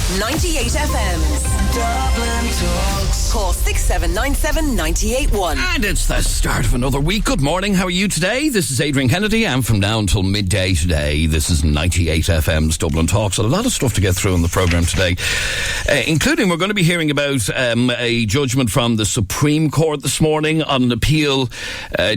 98FM's Dublin Talks. Call 6797 981. And it's the start of another week. Good morning. How are you today? This is Adrian Kennedy. I'm from now until midday today. This is 98FM's Dublin Talks. A lot of stuff to get through in the programme today, including we're going to be hearing about a judgment from the Supreme Court this morning on an appeal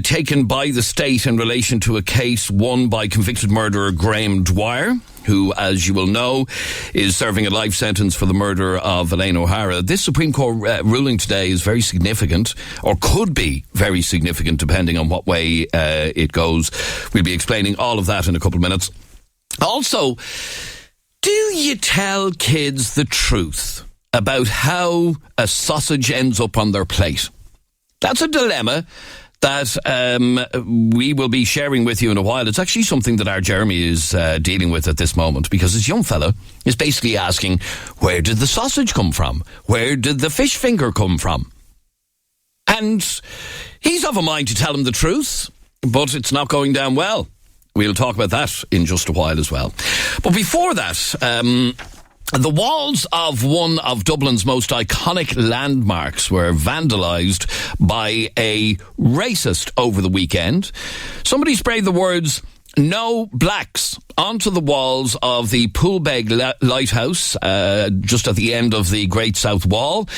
taken by the state in relation to a case won by convicted murderer Graham Dwyer, who, as you will know, is serving a life sentence for the murder of Elaine O'Hara. This Supreme Court ruling today is very significant, or could be very significant, depending on what way it goes. We'll be explaining all of that in a couple of minutes. Also, do you tell kids the truth about how a sausage ends up on their plate? That's a dilemma that we will be sharing with you in a while. It's actually something that our Jeremy is dealing with at this moment, because this young fella is basically asking, where did the sausage come from? Where did the fish finger come from? And he's of a mind to tell him the truth, but it's not going down well. We'll talk about that in just a while as well. But before that, the walls of one of Dublin's most iconic landmarks were vandalised by a racist over the weekend. Somebody sprayed the words "No Blacks" onto the walls of the Poolbeg Lighthouse, just at the end of the Great South Wall.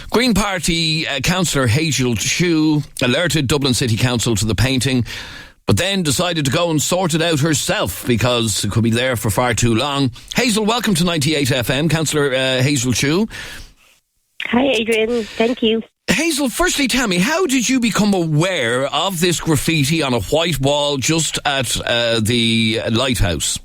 Green Party councillor Hazel Chu alerted Dublin City Council to the painting, but then decided to go and sort it out herself because it could be there for far too long. Hazel, welcome to 98FM. Councillor Hazel Chu. Hi, Adrian. Thank you. Hazel, firstly, tell me, how did you become aware of this graffiti on a white wall just at the lighthouse?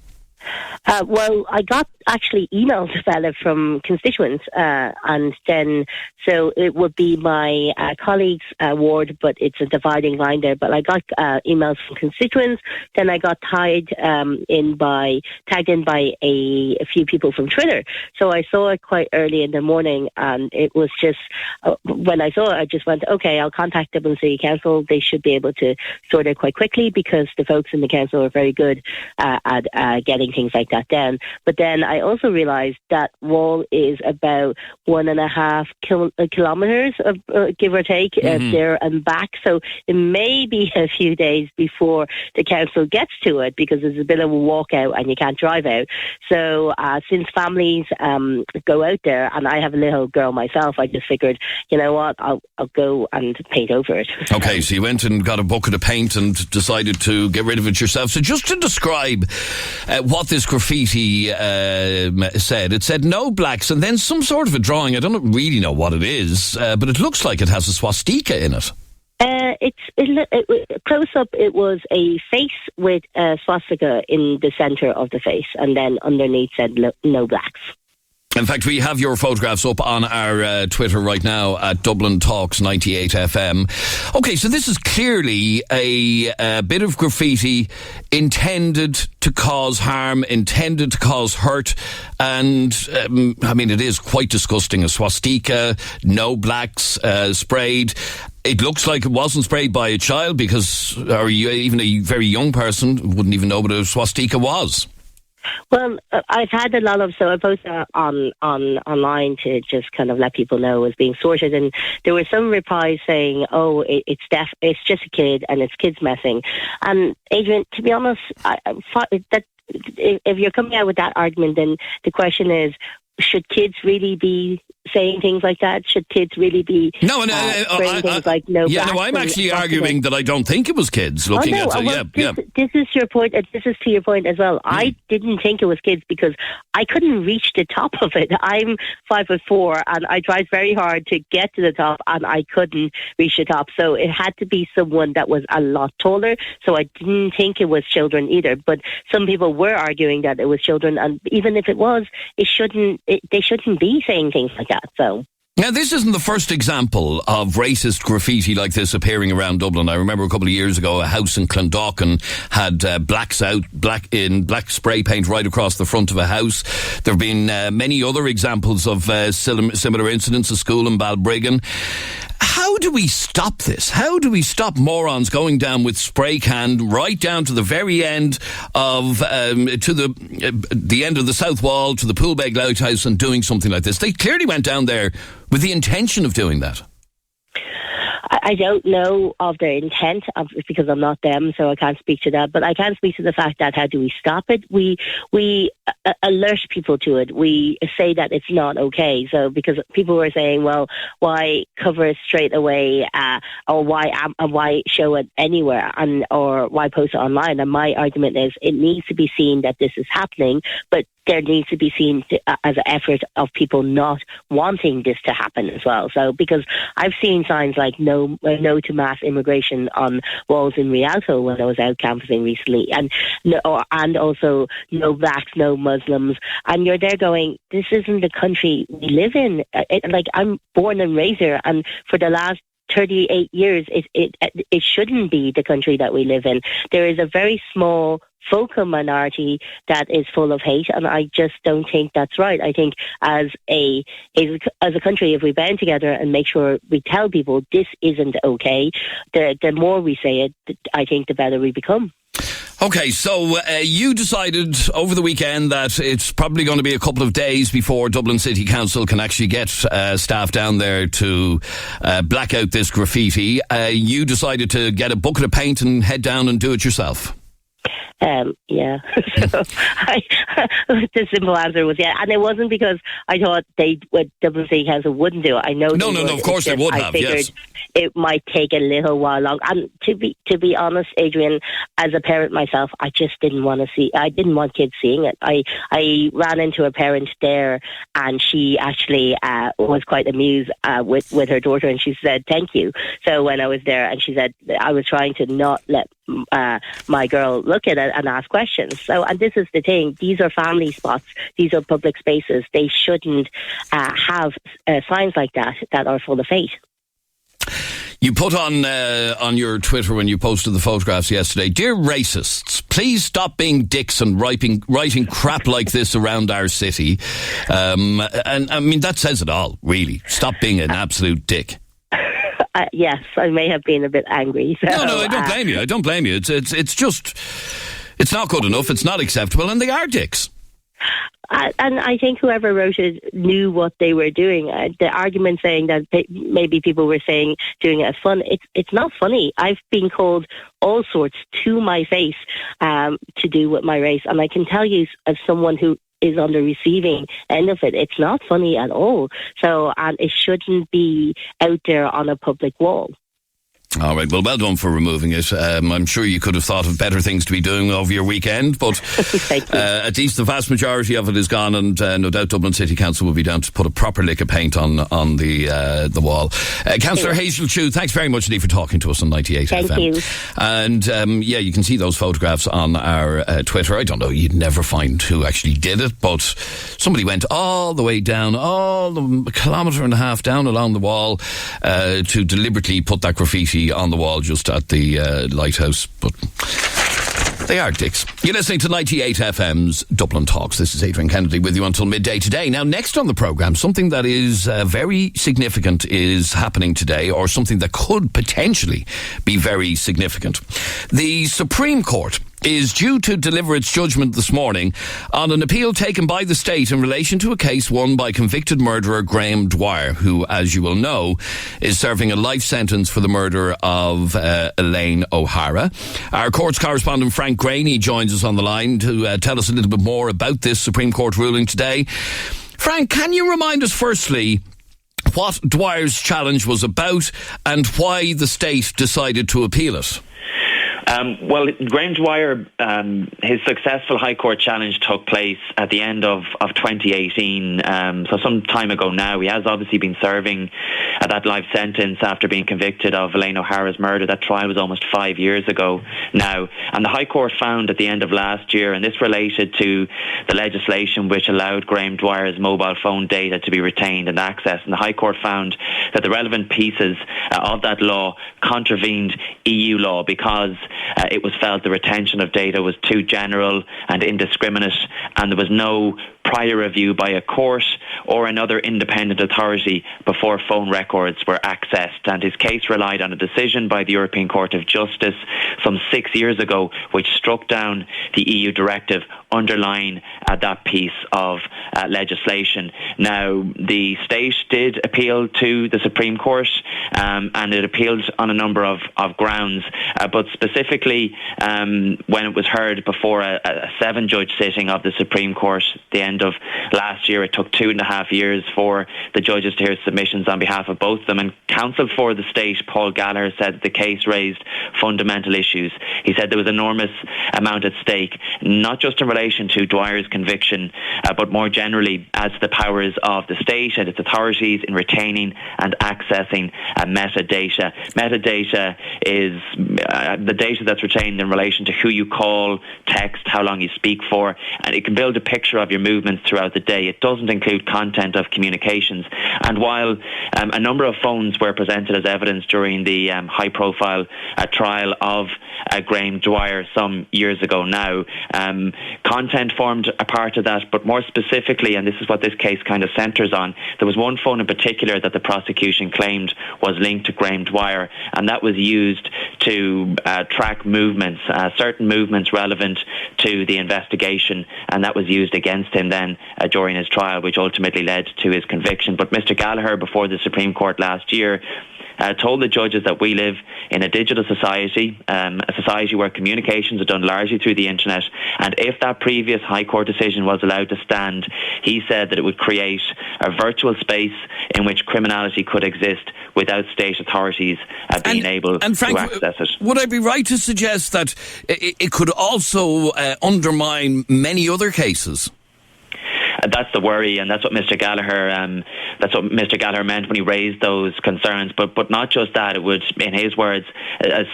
Well, I got actually emailed a fella from constituents, and then, so it would be my colleague's ward, but it's a dividing line there. But I got emails from constituents, then I got tagged in by a few people from Twitter. So I saw it quite early in the morning, and it was just, when I saw it, I just went, okay, I'll contact Dublin City Council. They should be able to sort it quite quickly, because the folks in the council are very good at getting things like that down. But then I also realised that wall is about 1.5 kilometres, give or take, there and back. So it may be a few days before the council gets to it, because there's a bit of a walk out and you can't drive out. So since families go out there, and I have a little girl myself, I just figured, you know what, I'll go and paint over it. Okay, so you went and got a bucket of paint and decided to get rid of it yourself. So just to describe what this graffiti said, it said "No Blacks," and then some sort of a drawing. I don't really know what it is, but it looks like it has a swastika in it. Close up, it was a face with a swastika in the centre of the face, and then underneath said "No Blacks." In fact, we have your photographs up on our Twitter right now at Dublin Talks 98FM. Okay, so this is clearly a bit of graffiti intended to cause harm, intended to cause hurt, and I mean, it is quite disgusting. A swastika, "No Blacks" sprayed. It looks like it wasn't sprayed by a child, because, or even a very young person wouldn't even know what a swastika was. Well, I've had a lot of, so I posted online to just kind of let people know it was being sorted, and there were some replies saying, "Oh, it's just a kid and it's kids messing." And Adrian, to be honest, that if you're coming out with that argument, then the question is, should kids really be saying things like that? Should kids really be saying things like "No"? Yeah, no, I'm actually arguing that I don't think it was kids looking at it. This is your point. This is to your point as well. I didn't think it was kids because I couldn't reach the top of it. I'm 5'4", and I tried very hard to get to the top, and I couldn't reach the top. So it had to be someone that was a lot taller. So I didn't think it was children either. But some people were arguing that it was children, and even if it was, they shouldn't be saying things like that. So Now, this isn't the first example of racist graffiti like this appearing around Dublin. I remember a couple of years ago, a house in Clondalkin had black spray paint right across the front of a house. There have been many other examples of similar incidents. A school in Balbriggan. How how do we stop this? How do we stop morons going down with spray can right down to the very end of to the end of the south wall to the Poolbeg Lighthouse and doing something like this? They clearly went down there with the intention of doing that. I don't know of their intent because I'm not them, so I can't speak to that. But I can speak to the fact that how do we stop it? We alert people to it. We say that it's not okay. So because people were saying, well, why cover it straight away, or why show it anywhere, or why post it online? And my argument is it needs to be seen that this is happening, but there needs to be seen as an effort of people not wanting this to happen as well. So because I've seen signs like no to mass immigration on walls in Rialto when I was out canvassing recently, and also no blacks, no Muslims, and you're there going, this isn't the country we live in. I'm born and raised here, and for the last 38 years, it shouldn't be the country that we live in. There is a very small vocal minority that is full of hate, and I just don't think that's right. I think as a country, if we band together and make sure we tell people this isn't okay, the more we say it, I think the better we become. Okay, so you decided over the weekend that it's probably going to be a couple of days before Dublin City Council can actually get staff down there to black out this graffiti. You decided to get a bucket of paint and head down and do it yourself. Yeah. So the simple answer was yeah, and it wasn't because I thought Dublin City Council wouldn't do it. I know. No. Of course they would have. Yes. It might take a little while long. And to be honest, Adrian, as a parent myself, I just didn't want to see. I didn't want kids seeing it. I ran into a parent there, and she actually was quite amused with her daughter, and she said thank you. So when I was there, and she said I was trying to not let my girl look at it and ask questions. So, and this is the thing, these are family spots, these are public spaces. They shouldn't have signs like that are full of hate. You put on your Twitter when you posted the photographs yesterday, dear racists, please stop being Dixon writing crap like this around our city. And I mean, that says it all, really. Stop being an absolute dick. Yes, I may have been a bit angry. So, no, I don't blame you. I don't blame you. It's just, it's not good enough. It's not acceptable, and they are dicks. And I think whoever wrote it knew what they were doing. The argument saying that maybe people were saying doing it as fun, it's not funny. I've been called all sorts to my face to do with my race, and I can tell you, as someone who is on the receiving end of it, it's not funny at all. So, and it shouldn't be out there on a public wall. All right, well done for removing it. I'm sure you could have thought of better things to be doing over your weekend, but at least the vast majority of it is gone, and no doubt Dublin City Council will be down to put a proper lick of paint on the wall. Councillor Hazel Chu, thanks very much indeed for talking to us on 98 FM. Thank you. And you can see those photographs on our Twitter. I don't know, you'd never find who actually did it, but somebody went all the way down, all the kilometre and a half down along the wall to deliberately put that graffiti on the wall just at the lighthouse. But they are dicks. You're listening to 98 FM's Dublin Talks. This is Adrian Kennedy with you until midday today. Now, next on the programme, something that is very significant is happening today, or something that could potentially be very significant. The Supreme Court is due to deliver its judgment this morning on an appeal taken by the state in relation to a case won by convicted murderer Graham Dwyer, who, as you will know, is serving a life sentence for the murder of Elaine O'Hara. Our courts correspondent Frank Graney joins us on the line to tell us a little bit more about this Supreme Court ruling today. Frank, can you remind us firstly what Dwyer's challenge was about and why the state decided to appeal it? Well, Graham Dwyer, his successful High Court challenge took place at the end of 2018, so some time ago now. He has obviously been serving that life sentence after being convicted of Elaine O'Hara's murder. That trial was almost 5 years ago now. And the High Court found at the end of last year, and this related to the legislation which allowed Graham Dwyer's mobile phone data to be retained and accessed, and the High Court found that the relevant pieces of that law contravened EU law because it was felt the retention of data was too general and indiscriminate, and there was no prior review by a court or another independent authority before phone records were accessed. And his case relied on a decision by the European Court of Justice some 6 years ago, which struck down the EU directive underlying that piece of legislation. Now, the state did appeal to the Supreme Court, and it appealed on a number of grounds, but specifically when it was heard before a 7-judge sitting of the Supreme Court at the end of last year, it took 2.5 years for the judges to hear submissions on behalf of both of them. And counsel for the state, Paul Gallagher, said that the case raised fundamental issues. He said there was enormous amount at stake, not just in relation to Dwyer's conviction, but more generally as to the powers of the state and its authorities in retaining and accessing metadata. Metadata is the data that's retained in relation to who you call, text, how long you speak for, and it can build a picture of your movements throughout the day. It doesn't include content of communications. And while a number of phones were presented as evidence during the high-profile trial of Graham Dwyer some years ago now, content formed a part of that, but more specifically, and this is what this case kind of centres on, there was one phone in particular that the prosecution claimed was linked to Graham Dwyer, and that was used to track movements, certain movements relevant to the investigation, and that was used against him then during his trial, which ultimately led to his conviction. But Mr. Gallagher, before the Supreme Court last year, told the judges that we live in a digital society, a society where communications are done largely through the internet, and if that previous High Court decision was allowed to stand, he said that it would create a virtual space in which criminality could exist without state authorities being able to access it. Would I be right to suggest that it could also undermine many other cases? That's the worry, and that's what Mr. Gallagher meant when he raised those concerns. But not just that; it would, in his words,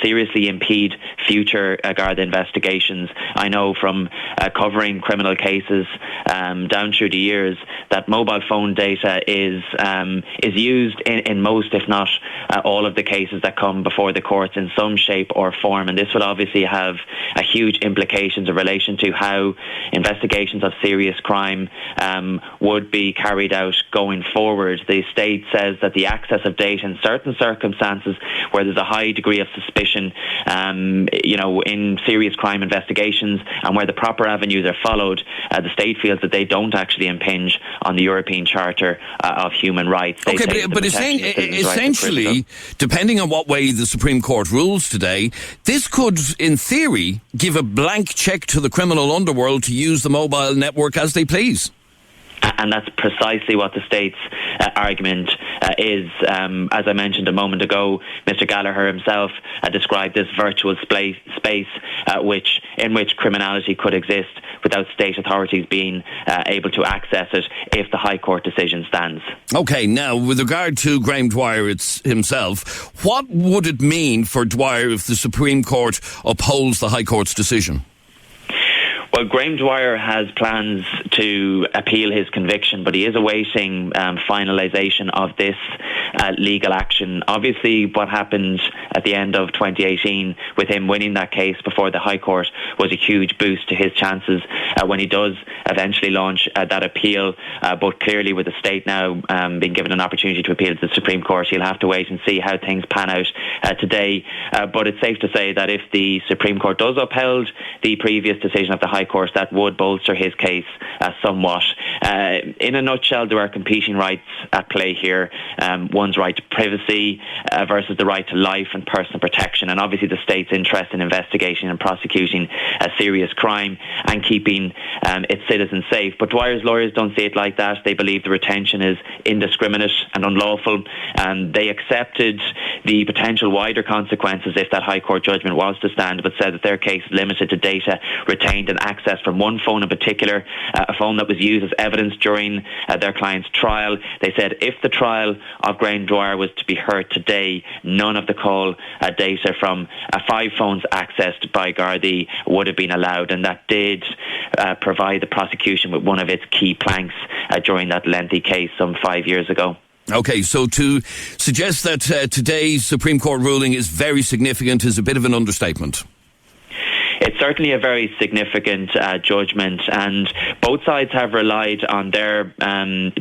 seriously impede future Garda investigations. I know from covering criminal cases down through the years that mobile phone data is used in most, if not all, of the cases that come before the courts in some shape or form. And this would obviously have a huge implications in relation to how investigations of serious crime would be carried out going forward. The state says that the access of data in certain circumstances where there's a high degree of suspicion, in serious crime investigations and where the proper avenues are followed, the state feels that they don't actually impinge on the European Charter of Human Rights. But essentially, depending on what way the Supreme Court rules today, this could, in theory, give a blank check to the criminal underworld to use the mobile network as they please. And that's precisely what the state's argument is. As I mentioned a moment ago, Mr. Gallagher himself described this virtual space in which criminality could exist without state authorities being able to access it if the High Court decision stands. OK, now, with regard to Graham Dwyer himself, what would it mean for Dwyer if the Supreme Court upholds the High Court's decision? Well, Graham Dwyer has plans to appeal his conviction, but he is awaiting finalisation of this legal action. Obviously, what happened at the end of 2018 with him winning that case before the High Court was a huge boost to his chances when he does eventually launch that appeal. But clearly, with the state now being given an opportunity to appeal to the Supreme Court, he'll have to wait and see how things pan out today. But it's safe to say that if the Supreme Court does uphold the previous decision of the High Court, that would bolster his case somewhat. In a nutshell, there are competing rights at play here. One's right to privacy versus the right to life and personal protection. And obviously the state's interest in investigating and prosecuting a serious crime and keeping its citizens safe. But Dwyer's lawyers don't see it like that. They believe the retention is indiscriminate and unlawful. They accepted the potential wider consequences if that High Court judgment was to stand, but said that their case is limited to data retained and accessed from one phone in particular, a phone that was used as evidence during their client's trial. They said if the trial of Graham Dwyer was to be heard today, none of the call data from 5 phones accessed by Gardaí would have been allowed, and that did provide the prosecution with one of its key planks during that lengthy case some 5 years ago. OK, so to suggest that today's Supreme Court ruling is very significant is a bit of an understatement. it's certainly a very significant judgment, and both sides have relied on their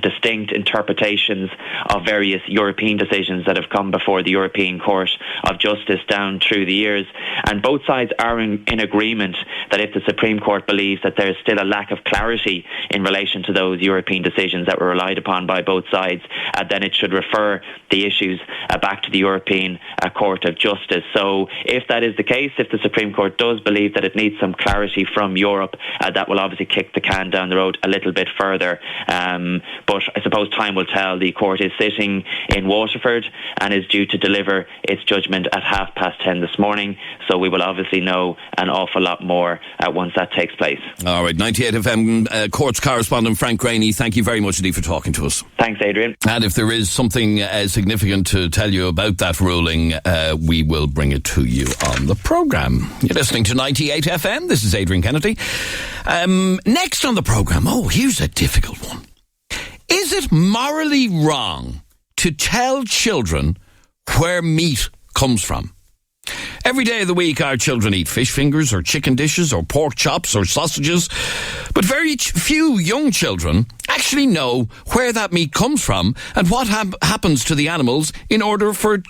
distinct interpretations of various European decisions that have come before the European Court of Justice down through the years, and both sides are in agreement that if the Supreme Court believes that there's still a lack of clarity in relation to those European decisions that were relied upon by both sides, then it should refer the issues back to the European Court of Justice. So if that is the case, if the Supreme Court does believe that it needs some clarity from Europe, that will obviously kick the can down the road a little bit further. But I suppose time will tell. The court is sitting in Waterford and is due to deliver its judgment at 10:30 this morning. So we will obviously know an awful lot more once that takes place. All right, 98FM Courts correspondent Frank Graney, thank you very much indeed for talking to us. Thanks, Adrian. And if there is something significant to tell you about that ruling, we will bring it to you on the programme. You're listening to 98FM. This is Adrian Kennedy. Next on the programme, here's a difficult one. Is it morally wrong to tell children where meat comes from? Every day of the week, our children eat fish fingers or chicken dishes or pork chops or sausages, but very few young children actually know where that meat comes from and what happens to the animals in order for it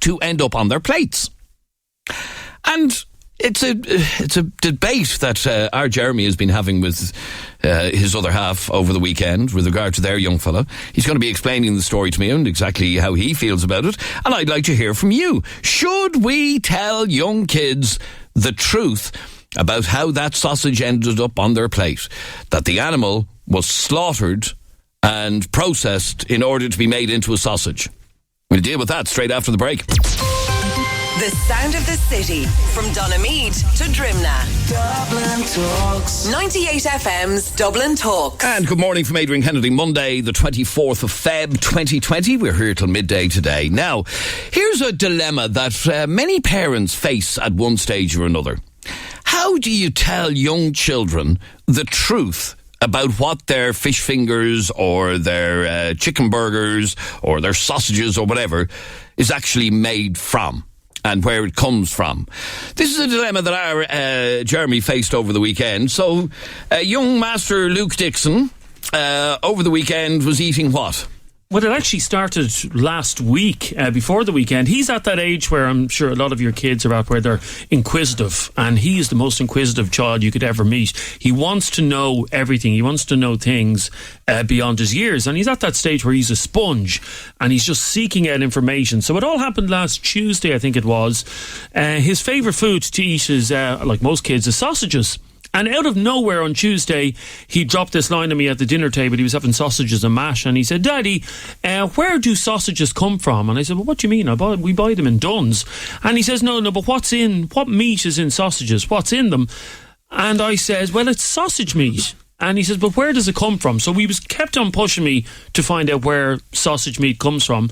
to end up on their plates. And it's a debate that our Jeremy has been having with his other half over the weekend with regard to their young fella. He's going to be explaining the story to me and exactly how he feels about it. And I'd like to hear from you. Should we tell young kids the truth about how that sausage ended up on their plate? That the animal was slaughtered and processed in order to be made into a sausage? We'll deal with that straight after the break. The sound of the city from Donamead to Drimna. Dublin Talks. 98FM's Dublin Talks. And good morning from Adrian Kennedy. Monday, the 24th of Feb 2020. We're here till midday today. Now, here's a dilemma that many parents face at one stage or another. How do you tell young children the truth about what their fish fingers or their chicken burgers or their sausages or whatever is actually made from? And where it comes from. This is a dilemma that our Jeremy faced over the weekend. So, young Master Luke Dixon, over the weekend was eating what? Well, it actually started last week, before the weekend. He's at that age where I'm sure a lot of your kids are at, where they're inquisitive, and he is the most inquisitive child you could ever meet. He wants to know everything. He wants to know things beyond his years, and he's at that stage where he's a sponge, and he's just seeking out information. So it all happened last Tuesday, I think it was. His favourite food to eat is, like most kids, is sausages. And out of nowhere on Tuesday, he dropped this line to me at the dinner table. He was having sausages and mash, and he said, "Daddy, where do sausages come from?" And I said, "Well, what do you mean? We buy them in Dunn's." And he says, no, but what meat is in sausages? What's in them? And I said, "Well, it's sausage meat." And he says, "But where does it come from?" So he was kept on pushing me to find out where sausage meat comes from.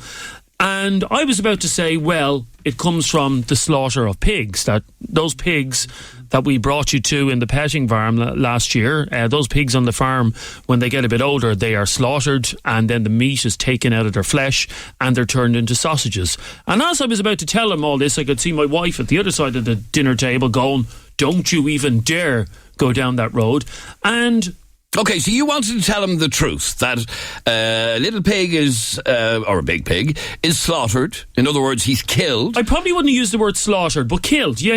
And I was about to say, well, it comes from the slaughter of pigs. That those pigs that we brought you to in the petting farm last year, those pigs on the farm, when they get a bit older, they are slaughtered, and then the meat is taken out of their flesh and they're turned into sausages. And as I was about to tell him all this, I could see my wife at the other side of the dinner table going, "Don't you even dare go down that road." And okay, so you wanted to tell him the truth, that a little pig is, or a big pig, is slaughtered. In other words, he's killed. I probably wouldn't use the word slaughtered, but killed. Yeah.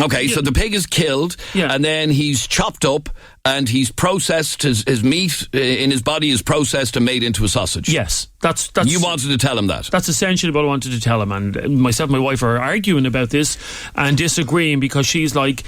Okay, so the pig is killed, and then he's chopped up, and he's processed, his meat in his body is processed and made into a sausage. Yes, that's you wanted to tell him that. That's essentially what I wanted to tell him, and myself and my wife are arguing about this and disagreeing, because she's like,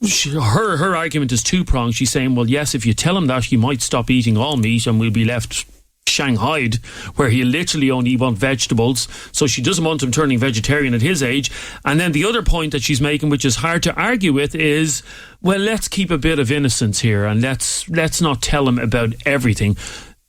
her argument is two-pronged. She's saying, well, yes, if you tell him that, he might stop eating all meat and we'll be left shanghaied, where he literally only want vegetables. So she doesn't want him turning vegetarian at his age. And then the other point that she's making, which is hard to argue with, is, well, let's keep a bit of innocence here, and let's not tell him about everything.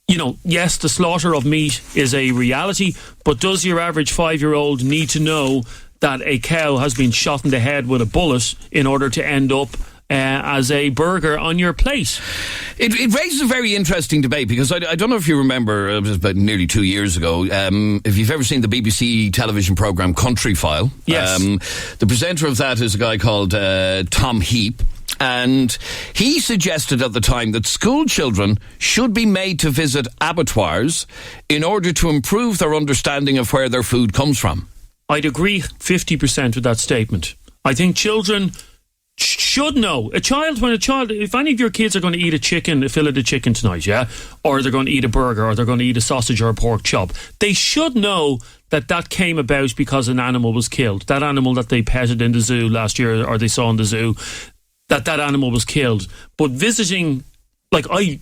You know, yes, the slaughter of meat is a reality, but does your average 5-year-old need to know that a cow has been shot in the head with a bullet in order to end up as a burger on your plate. It raises a very interesting debate because I don't know if you remember, it was about nearly 2 years ago, if you've ever seen the BBC television programme Country File. Yes. The presenter of that is a guy called Tom Heap. And he suggested at the time that school children should be made to visit abattoirs in order to improve their understanding of where their food comes from. I'd agree 50% with that statement. I think children should know. If any of your kids are going to eat a fillet of chicken tonight, yeah, or they're going to eat a burger, or they're going to eat a sausage or a pork chop, they should know that came about because an animal was killed. That animal that they petted in the zoo last year, or they saw in the zoo, that animal was killed. But visiting, like, I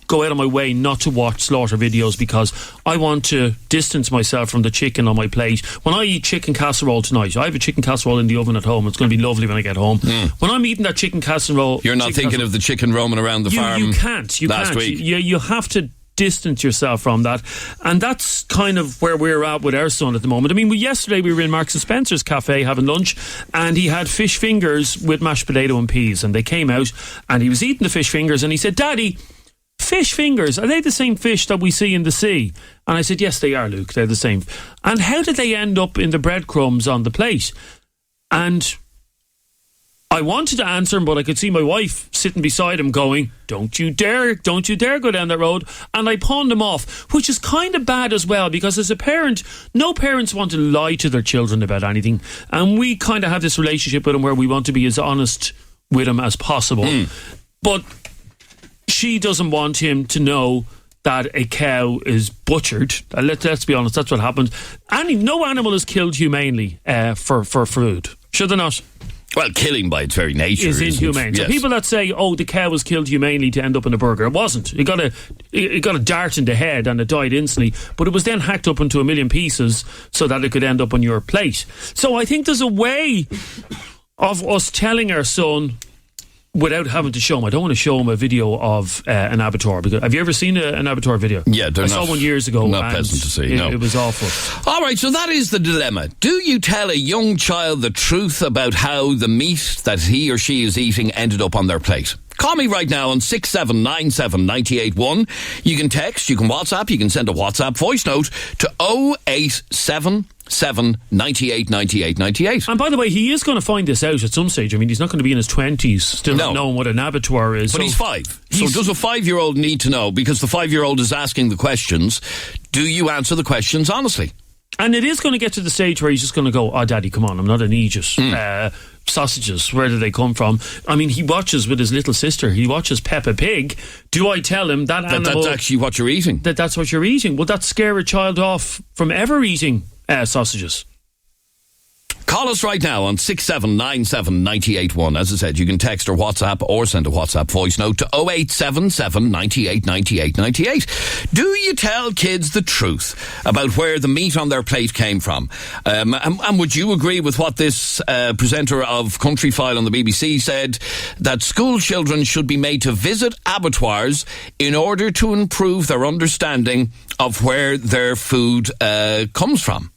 go out of my way not to watch slaughter videos because I want to distance myself from the chicken on my plate. When I eat chicken casserole tonight, I have a chicken casserole in the oven at home. It's going to be lovely when I get home. When I'm eating that chicken casserole... You're not thinking of the chicken roaming around the farm you can't. last week? You have to distance yourself from that, and that's kind of where we're at with our son at the moment. I mean, yesterday we were in Marks and Spencer's cafe having lunch, and he had fish fingers with mashed potato and peas, and they came out and he was eating the fish fingers and he said, "Daddy, fish fingers, are they the same fish that we see in the sea?" And I said, "Yes, they are, Luke, they're the same." "And how did they end up in the breadcrumbs on the plate?" And I wanted to answer him, but I could see my wife sitting beside him going, don't you dare go down that road. And I pawned him off, which is kind of bad as well, because as a parent, no parents want to lie to their children about anything. And we kind of have this relationship with him where we want to be as honest with him as possible. But she doesn't want him to know that a cow is butchered. Let's be honest, that's what happened. No animal is killed humanely for food. Should they not? Well, killing by its very nature is inhumane. Yes. So people that say, "Oh, the cow was killed humanely to end up in a burger," it wasn't. It got a dart in the head and it died instantly. But it was then hacked up into a million pieces so that it could end up on your plate. So I think there's a way of us telling our son, without having to show him. I don't want to show him a video of an abattoir. Because have you ever seen an abattoir video? Yeah, I saw one years ago. Not pleasant to see. It was awful. All right, so that is the dilemma. Do you tell a young child the truth about how the meat that he or she is eating ended up on their plate? Call me right now on 6797 981. You can text, you can WhatsApp, you can send a WhatsApp voice note to 0877 98 98 98. And by the way, he is going to find this out at some stage. I mean, he's not going to be in his 20s still not knowing what an abattoir is. But he's 5. So does a 5-year-old need to know? Because the 5-year-old is asking the questions. Do you answer the questions honestly? And it is going to get to the stage where he's just going to go, "Oh, Daddy, come on, I'm not an idiot. Sausages, where do they come from?" I mean, he watches with his little sister. He watches Peppa Pig. Do I tell him that animal... That's actually what you're eating? That's what you're eating. Would that scare a child off from ever eating sausages? Call us right now on 6797 981. As I said, you can text or WhatsApp or send a WhatsApp voice note to 0877 98 98 98. Do you tell kids the truth about where the meat on their plate came from? And would you agree with what this presenter of Country File on the BBC said, that school children should be made to visit abattoirs in order to improve their understanding of where their food comes from?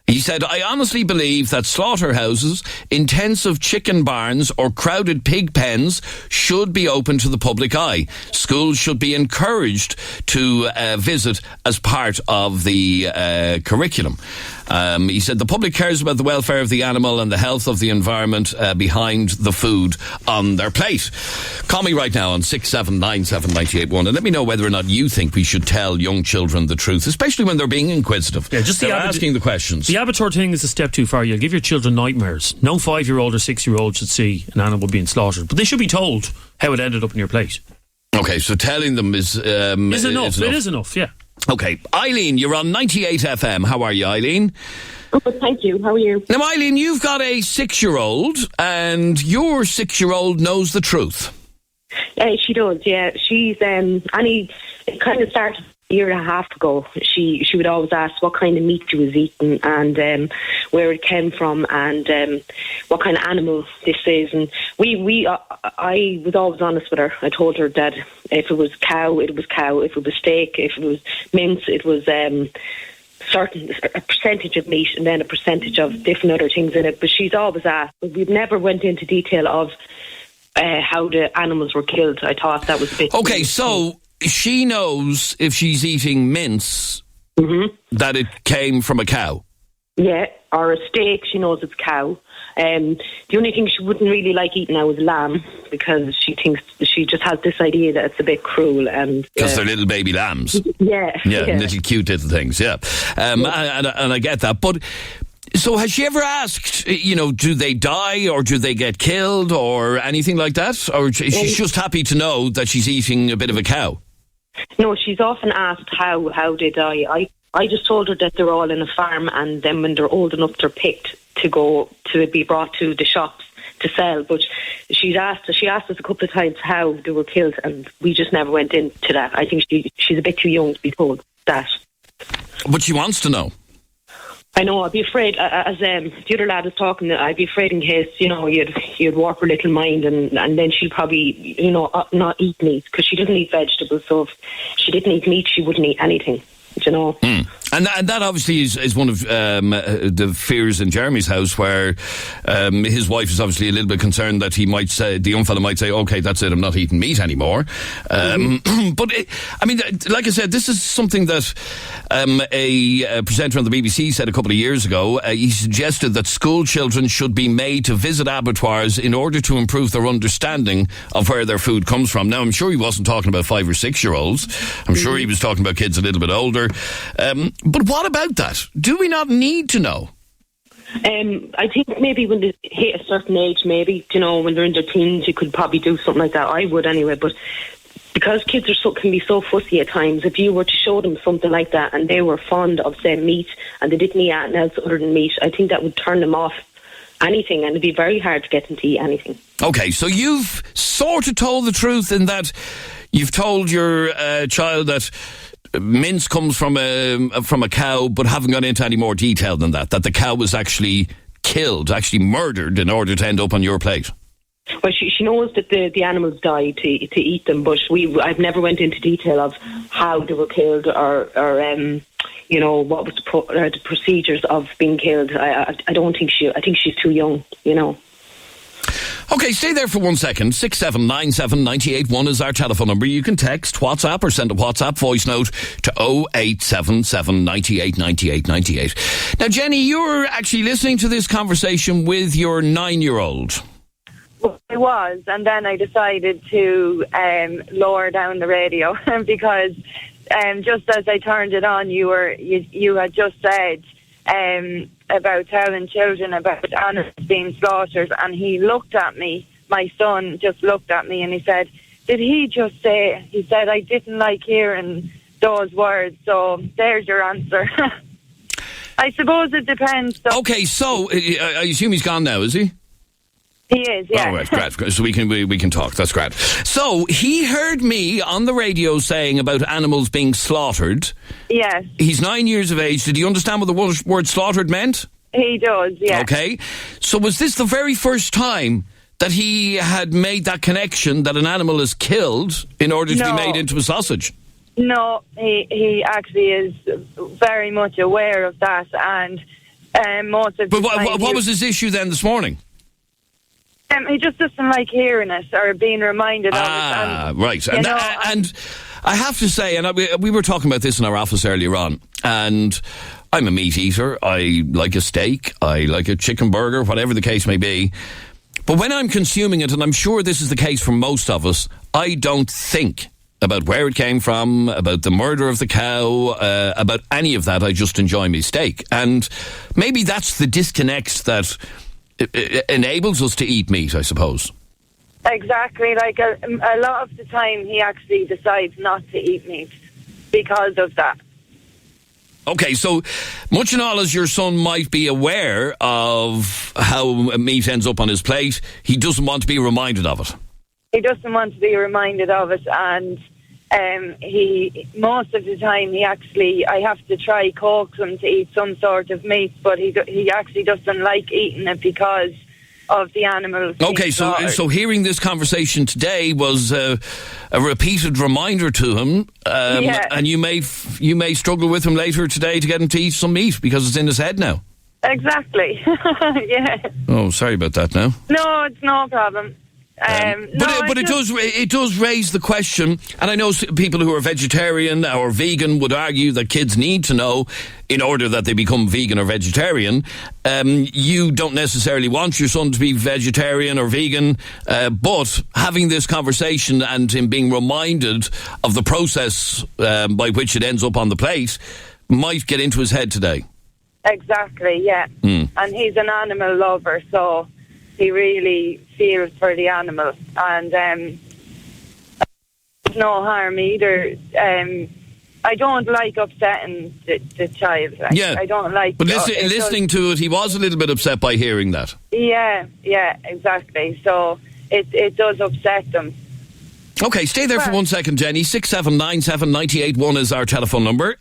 He said, "I honestly believe that slaughterhouses, intensive chicken barns or crowded pig pens should be open to the public eye. Schools should be encouraged to visit as part of the curriculum." He said, "The public cares about the welfare of the animal and the health of the environment behind the food on their plate." Call me right now on 6797 981 and let me know whether or not you think we should tell young children the truth, especially when they're being inquisitive. Yeah, just they're asking the questions. The abattoir thing is a step too far. You'll give your children nightmares. No 5-year-old or 6-year-old should see an animal being slaughtered, but they should be told how it ended up in your plate. Okay, so telling them is enough. It is enough, yeah. Okay, Eileen, you're on 98 FM. How are you, Eileen? Oh, thank you. How are you? Now, Eileen, you've got a 6-year-old, and your 6-year-old knows the truth. Yeah, she does. Yeah, she's Annie. It kind of started a year and a half ago. She would always ask what kind of meat she was eating and where it came from and what kind of animal this is. And I was always honest with her. I told her that if it was cow, it was cow. If it was steak, if it was mince, it was a percentage of meat and then a percentage of different other things in it. But she's always asked. But we've never went into detail of how the animals were killed. I thought that was a bit... Okay, so she knows if she's eating mince that it came from a cow. Yeah, or a steak, she knows it's cow. The only thing she wouldn't really like eating now is lamb, because she thinks, she just has this idea that it's a bit cruel. Because they're little baby lambs. Yeah. Little cute little things, yeah. And I get that. But so has she ever asked, do they die or do they get killed or anything like that? Or she's just happy to know that she's eating a bit of a cow? No, she's often asked how they die. I just told her that they're all in a farm, and then when they're old enough, they're picked to be brought to the shops to sell. But she asked us a couple of times how they were killed, and we just never went into that. I think she's a bit too young to be told that. But she wants to know. I know. I'd be afraid, as the other lad was talking, I'd be afraid in case you'd warp her little mind, and then she'd probably not eat meat, because she doesn't eat vegetables. So if she didn't eat meat, she wouldn't eat anything. And that obviously is one of the fears in Jeremy's house, where his wife is obviously a little bit concerned that the young fella might say, okay, that's it, I'm not eating meat anymore. But like I said, this is something that a presenter on the BBC said a couple of years ago. He suggested that school children should be made to visit abattoirs in order to improve their understanding of where their food comes from. Now, I'm sure he wasn't talking about 5 or 6 year olds. I'm sure he was talking about kids a little bit older. But what about that? Do we not need to know? I think maybe when they hit a certain age, maybe, when they're in their teens, you could probably do something like that. I would anyway, but because kids can be so fussy at times, if you were to show them something like that and they were fond of, say, meat, and they didn't eat anything else other than meat, I think that would turn them off anything, and it'd be very hard to get them to eat anything. Okay, so you've sort of told the truth in that you've told your child that mince comes from a cow, but haven't gone into any more detail than that the cow was actually killed, actually murdered, in order to end up on your plate. Well, she knows that the animals died to eat them, but I've never went into detail of how they were killed or what was the procedures of being killed. I don't think I think she's too young, Okay, stay there for 1 second. 6797 981 is our telephone number. You can text, WhatsApp, or send a WhatsApp voice note to 0877 98 98 98. Now, Jenny, you're actually listening to this conversation with your 9-year-old. Well, I was, and then I decided to lower down the radio because just as I turned it on, you had just said about telling children about animals being slaughtered, and he looked at me, my son just looked at me, and he said, did he just say, he said, I didn't like hearing those words, so there's your answer. I suppose it depends. Okay, so I assume he's gone now, is he? He is, yeah. Oh, right, great. So we can talk. That's great. So he heard me on the radio saying about animals being slaughtered. Yes. He's 9 years of age. Did he understand what the word slaughtered meant? He does, yeah. Okay. So was this the very first time that he had made that connection that an animal is killed in order to be made into a sausage? No, he actually is very much aware of that, and most of the time... But what was his issue then this morning? He just doesn't like hearing it or being reminded of it. Right. And I have to say, and we were talking about this in our office earlier on, and I'm a meat eater. I like a steak. I like a chicken burger, whatever the case may be. But when I'm consuming it, and I'm sure this is the case for most of us, I don't think about where it came from, about the murder of the cow, about any of that. I just enjoy my steak. And maybe that's the disconnect that... It enables us to eat meat, I suppose. Exactly. Like a lot of the time, he actually decides not to eat meat because of that. Okay, so much and all as your son might be aware of how meat ends up on his plate, he doesn't want to be reminded of it. He doesn't want to be reminded of it, and he most of the time I have to try coax him to eat some sort of meat, but he actually doesn't like eating it because of the animals. Okay, so hearing this conversation today was a repeated reminder to him, and you may struggle with him later today to get him to eat some meat because it's in his head now. Exactly. Yeah. Oh, sorry about that now. No, it's no problem. But it does raise the question, and I know people who are vegetarian or vegan would argue that kids need to know in order that they become vegan or vegetarian. You don't necessarily want your son to be vegetarian or vegan, but having this conversation and him being reminded of the process by which it ends up on the plate might get into his head today. Exactly, yeah. And he's an animal lover, so he really feels for the animal, and there's no harm either. I don't like upsetting the child. I don't like. But listening to it, he was a little bit upset by hearing that. Yeah, exactly. So it does upset them. Okay, stay there for 1 second, Jenny. 6797 981 is our telephone number.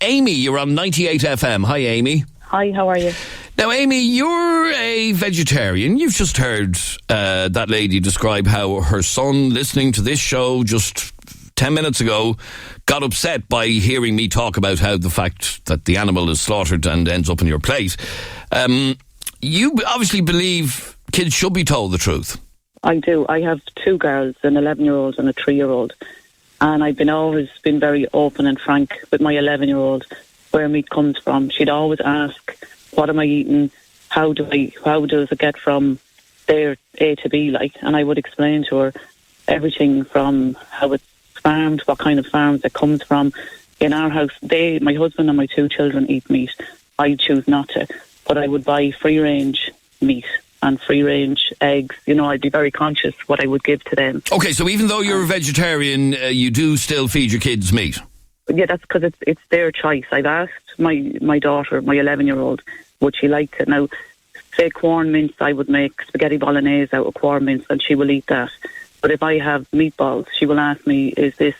Amy, you're on 98 FM. Hi, Amy. Hi, how are you? Now, Amy, you're a vegetarian. You've just heard that lady describe how her son, listening to this show just 10 minutes ago, got upset by hearing me talk about how the fact that the animal is slaughtered and ends up in your plate. You obviously believe kids should be told the truth. I do. I have two girls, an 11-year-old and a 3-year-old. And I've always been very open and frank with my 11-year-old where meat comes from. She'd always ask, what am I eating? How does it get from there A to B, like? And I would explain to her everything from how it's farmed, what kind of farms it comes from. In our house, my husband and my 2 children eat meat. I choose not to, but I would buy free-range meat and free-range eggs. You know, I'd be very conscious what I would give to them. Okay, so even though you're a vegetarian, you do still feed your kids meat? Yeah, that's because it's their choice. I've asked my daughter, my 11-year-old, would she like it? Now, say corn mince, I would make spaghetti bolognese out of corn mince and she will eat that. But if I have meatballs, she will ask me, is this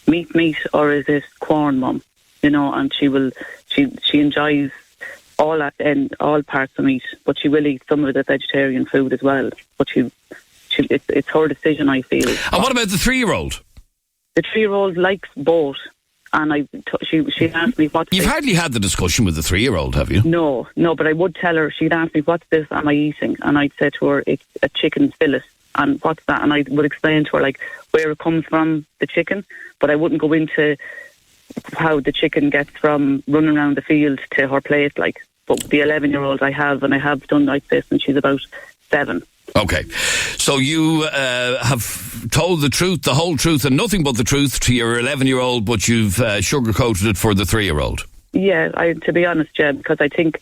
meat or is this corn, Mum? You know, and she enjoys all that and all parts of meat, but she will eat some of the vegetarian food as well. But it's her decision, I feel. And what about the 3-year-old? The 3-year-old likes both. And she asked me what. You've hardly had the discussion with the 3-year-old, have you? No, but I would tell her. She'd ask me, "What's this? Am I eating?" And I'd say to her, "It's a chicken fillet." And what's that? And I would explain to her like where it comes from, the chicken. But I wouldn't go into how the chicken gets from running around the field to her plate. Like, but the 11-year-old I have done like this, and she's about 7. Okay, so you have told the truth, the whole truth, and nothing but the truth to your 11-year-old, but you've sugarcoated it for the 3-year-old. Yeah, to be honest, Jeb, because I think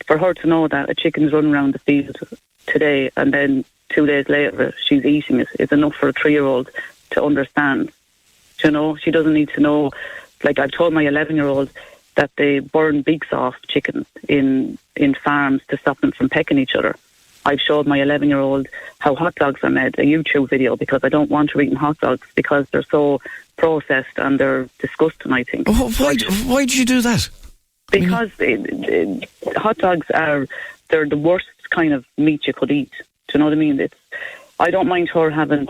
for her to know that a chicken's running around the field today and then 2 days later she's eating it is enough for a 3-year-old to understand. You know, she doesn't need to know. Like I've told my 11-year-old that they burn beaks off chickens in farms to stop them from pecking each other. I've showed my 11-year-old how hot dogs are made, a YouTube video, because I don't want her eating hot dogs because they're so processed and they're disgusting, I think. Why did you do that? Because hot dogs they're the worst kind of meat you could eat. Do you know what I mean? I don't mind her having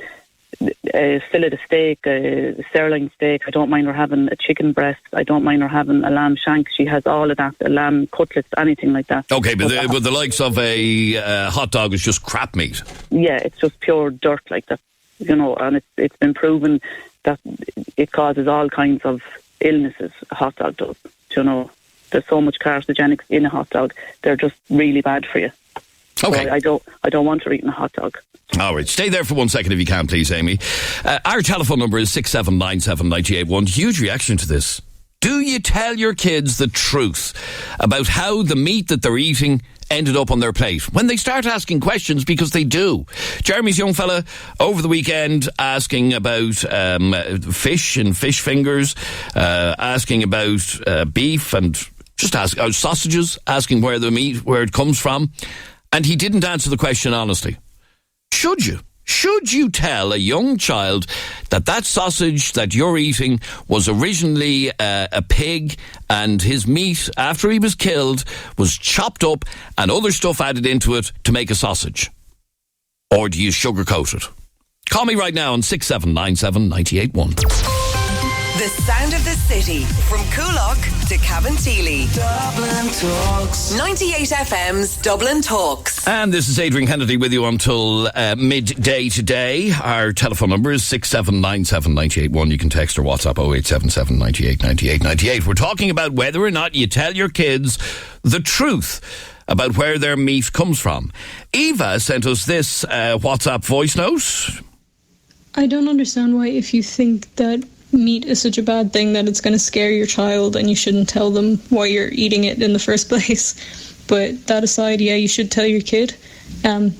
a fillet of steak, a sirloin steak. I don't mind her having a chicken breast. I don't mind her having a lamb shank. She has all of that, a lamb cutlets, anything like that. Okay, but the likes of a hot dog is just crap meat. Yeah, it's just pure dirt like that. You know, and it's been proven that it causes all kinds of illnesses, a hot dog does. You know, there's so much carcinogenics in a hot dog. They're just really bad for you. Okay. So I don't want her eating a hot dog. All right, stay there for 1 second if you can, please, Amy. Our telephone number is 6797 981. Huge reaction to this. Do you tell your kids the truth about how the meat that they're eating ended up on their plate? When they start asking questions, because they do. Jeremy's young fella over the weekend asking about fish and fish fingers, asking about beef and just sausages, asking where it comes from. And he didn't answer the question honestly. Should you? Should you tell a young child that sausage that you're eating was originally a pig and his meat, after he was killed, was chopped up and other stuff added into it to make a sausage? Or do you sugarcoat it? Call me right now on 6797 981. The sound of the city from Coolock to Cabinteely. Dublin Talks. 98FM's Dublin Talks. And this is Adrian Kennedy with you until midday today. Our telephone number is 6797 981. You can text or WhatsApp 0877 98 98 98. We're talking about whether or not you tell your kids the truth about where their meat comes from. Eva sent us this WhatsApp voice note. I don't understand why, if you think that meat is such a bad thing, that it's going to scare your child and you shouldn't tell them why you're eating it in the first place. But that aside, yeah, you should tell your kid.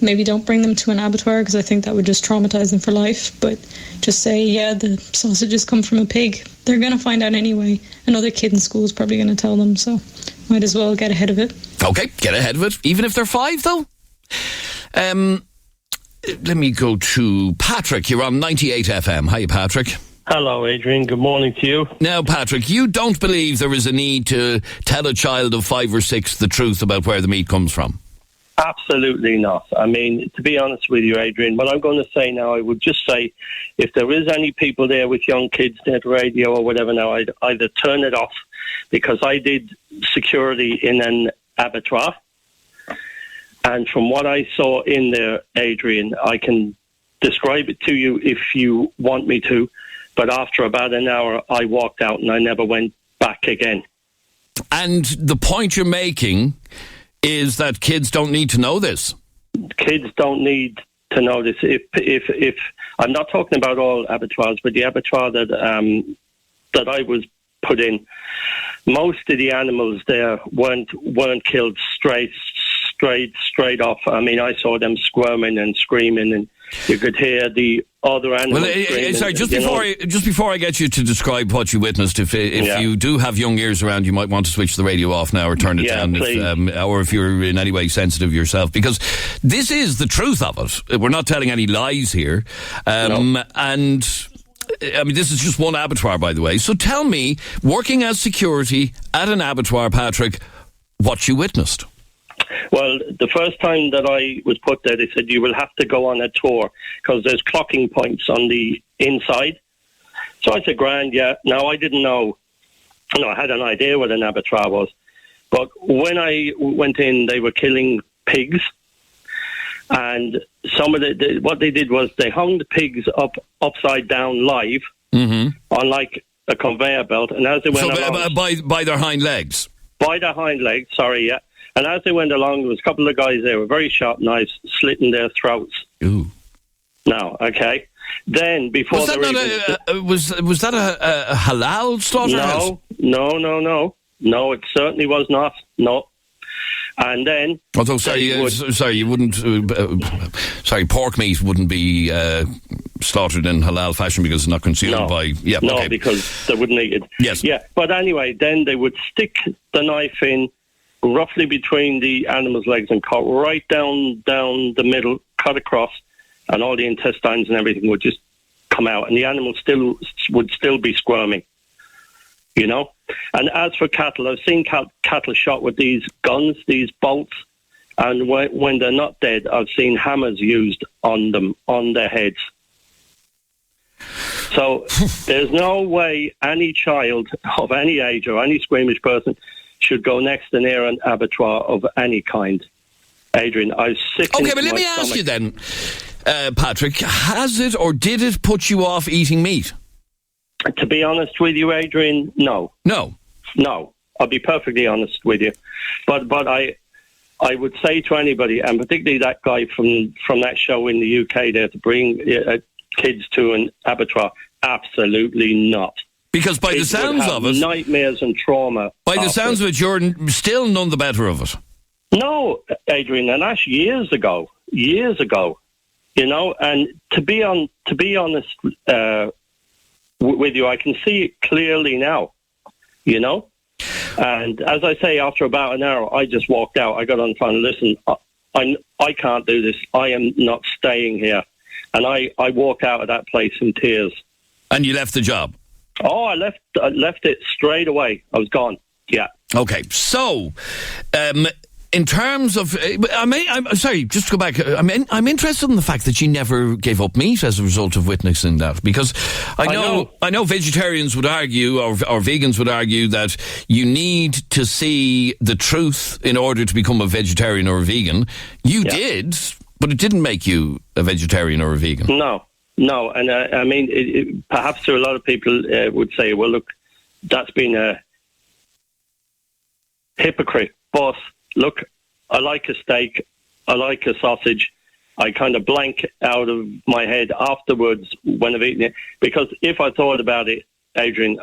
Maybe don't bring them to an abattoir, because I think that would just traumatize them for life. But just say, yeah, the sausages come from a pig. They're going to find out anyway. Another kid in school is probably going to tell them, so might as well get ahead of it. Okay, get ahead of it. Even if they're 5, though? Let me go to Patrick. You're on 98FM. Hi, Patrick. Hello, Adrian. Good morning to you. Now, Patrick, you don't believe there is a need to tell a child of 5 or 6 the truth about where the meat comes from? Absolutely not. I mean, to be honest with you, Adrian, what I'm going to say now, I would just say, if there is any people there with young kids at radio or whatever now, I'd either turn it off, because I did security in an abattoir. And from what I saw in there, Adrian, I can describe it to you if you want me to. But after about an hour, I walked out and I never went back again. And the point you're making is that kids don't need to know this. Kids don't need to know this. If I'm not talking about all abattoirs, but the abattoir that I was put in, most of the animals there weren't killed straight off. I mean, I saw them squirming and screaming, and you could hear the other animals. Well, sorry, just before I get you to describe what you witnessed, if you do have young ears around, you might want to switch the radio off now or turn it down, or if you're in any way sensitive yourself, because this is the truth of it. We're not telling any lies here, no. And I mean, this is just one abattoir, by the way. So tell me, working as security at an abattoir, Patrick, what you witnessed. Well, the first time that I was put there, they said you will have to go on a tour because there's clocking points on the inside. So I said, grand, yeah. Now, I didn't know. I had an idea what an abattoir was. But when I went in, they were killing pigs. And some of what they did was they hung the pigs upside down live on like a conveyor belt. And as they went along... by their hind legs? By their hind legs, sorry, yeah. And as they went along, there was a couple of guys there with very sharp knives slitting their throats. Ooh. Now, okay. Then, before was that a halal slaughterhouse? No, it certainly was not. No. And then... Although, you wouldn't... pork meat wouldn't be slaughtered in halal fashion because it's not consumed by... Yeah, no, okay. because they wouldn't eat it. Yes. Yeah, but anyway, then they would stick the knife in roughly between the animal's legs and cut right down the middle, cut across, and all the intestines and everything would just come out, and the animal would still be squirming, you know. And as for cattle, I've seen cattle shot with these guns, these bolts, and when they're not dead, I've seen hammers used on them, on their heads. So there's no way any child of any age or any squeamish person should go next and near an abattoir of any kind. Adrian, I was sick. Okay, but let me ask you then, Patrick, has it or did it put you off eating meat? To be honest with you, Adrian, no. No? No. I'll be perfectly honest with you. But I would say to anybody, and particularly that guy from that show in the UK there to bring kids to an abattoir, absolutely not. Because by the sounds of it... nightmares and trauma. By the sounds of it, you're still none the better of it. No, Adrian, and that's years ago, you know, and to be honest with you, I can see it clearly now, you know. And as I say, after about an hour, I just walked out. I got on the phone and listen, I can't do this. I am not staying here. And I walked out of that place in tears. And you left the job? Oh, I left it straight away. I was gone. Yeah. Okay, so in terms of, I'm sorry, just to go back. I'm interested in the fact that you never gave up meat as a result of witnessing that, because I know vegetarians would argue, or vegans would argue, that you need to see the truth in order to become a vegetarian or a vegan. You did, but it didn't make you a vegetarian or a vegan. No, and I mean, perhaps to a lot of people would say, well, look, that's been a hypocrite. But look, I like a steak, I like a sausage. I kind of blank out of my head afterwards when I've eaten it, because if I thought about it, Adrian,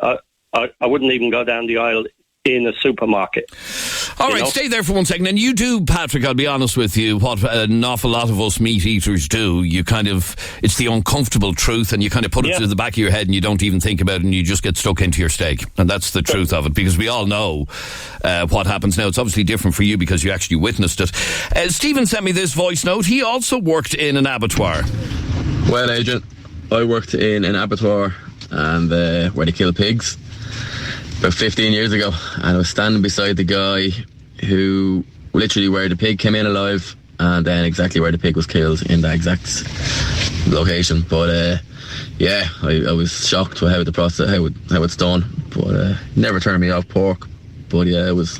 I wouldn't even go down the aisle in a supermarket. All right, stay there for 1 second. And you do, Patrick, I'll be honest with you, what an awful lot of us meat eaters do. You kind of, it's the uncomfortable truth, and you kind of put it to the back of your head and you don't even think about it, and you just get stuck into your steak. And that's the truth of it, because we all know what happens now. It's obviously different for you because you actually witnessed it. Stephen sent me this voice note. He also worked in an abattoir. Well, Adrian, I worked in an abattoir and where they kill pigs about 15 years ago, and I was standing beside the guy who literally where the pig came in alive, and then exactly where the pig was killed in that exact location. But I was shocked with how the process, how it's done. But never turned me off pork. But yeah, it was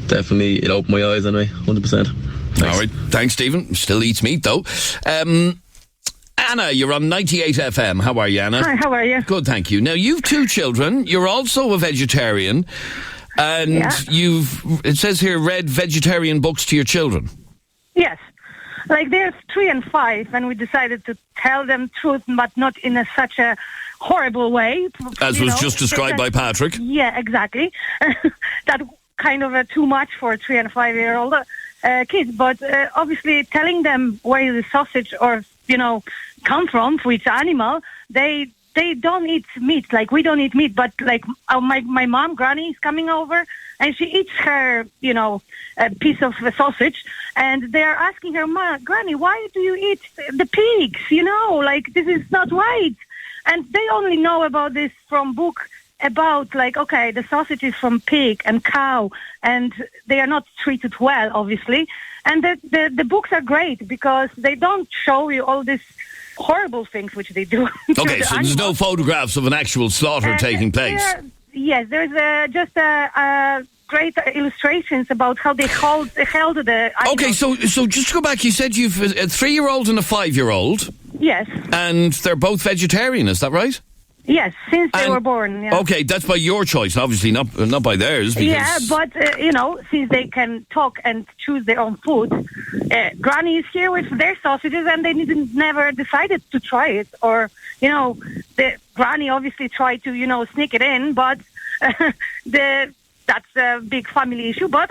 definitely, it opened my eyes anyway, 100%. Thanks. All right, thanks, Stephen. Still eats meat though. Anna, you're on 98 FM. How are you, Anna? Hi, how are you? Good, thank you. Now, you've 2 children. You're also a vegetarian. And it says here, read vegetarian books to your children. Yes. Like, they're 3 and 5, and we decided to tell them truth, but not in such a horrible way. As was just described by Patrick. Yeah, exactly. That kind of too much for a 3 and 5-year-old kids. But obviously telling them where the sausage or, come from, which animal, they don't eat meat. Like, we don't eat meat, but like my mom, Granny, is coming over and she eats her, a piece of sausage, and they're asking her, Granny, why do you eat the pigs? Like, this is not right. And they only know about this from book about, like, okay, the sausage is from pig and cow, and they are not treated well, obviously. And the books are great because they don't show you all this horrible things which they do. Okay, so there's no photographs of an actual slaughter taking place. Yes, there's just great illustrations about how they held the animals. Okay, so just to go back, you said you've a 3-year-old and a 5-year-old. Yes. And they're both vegetarian, is that right? Yes, since they were born. Yeah. Okay, that's by your choice, obviously not by theirs. Because yeah, but since they can talk and choose their own food, Granny is here with their sausages, and they never decided to try it. Or the Granny obviously tried to sneak it in, but that's a big family issue. But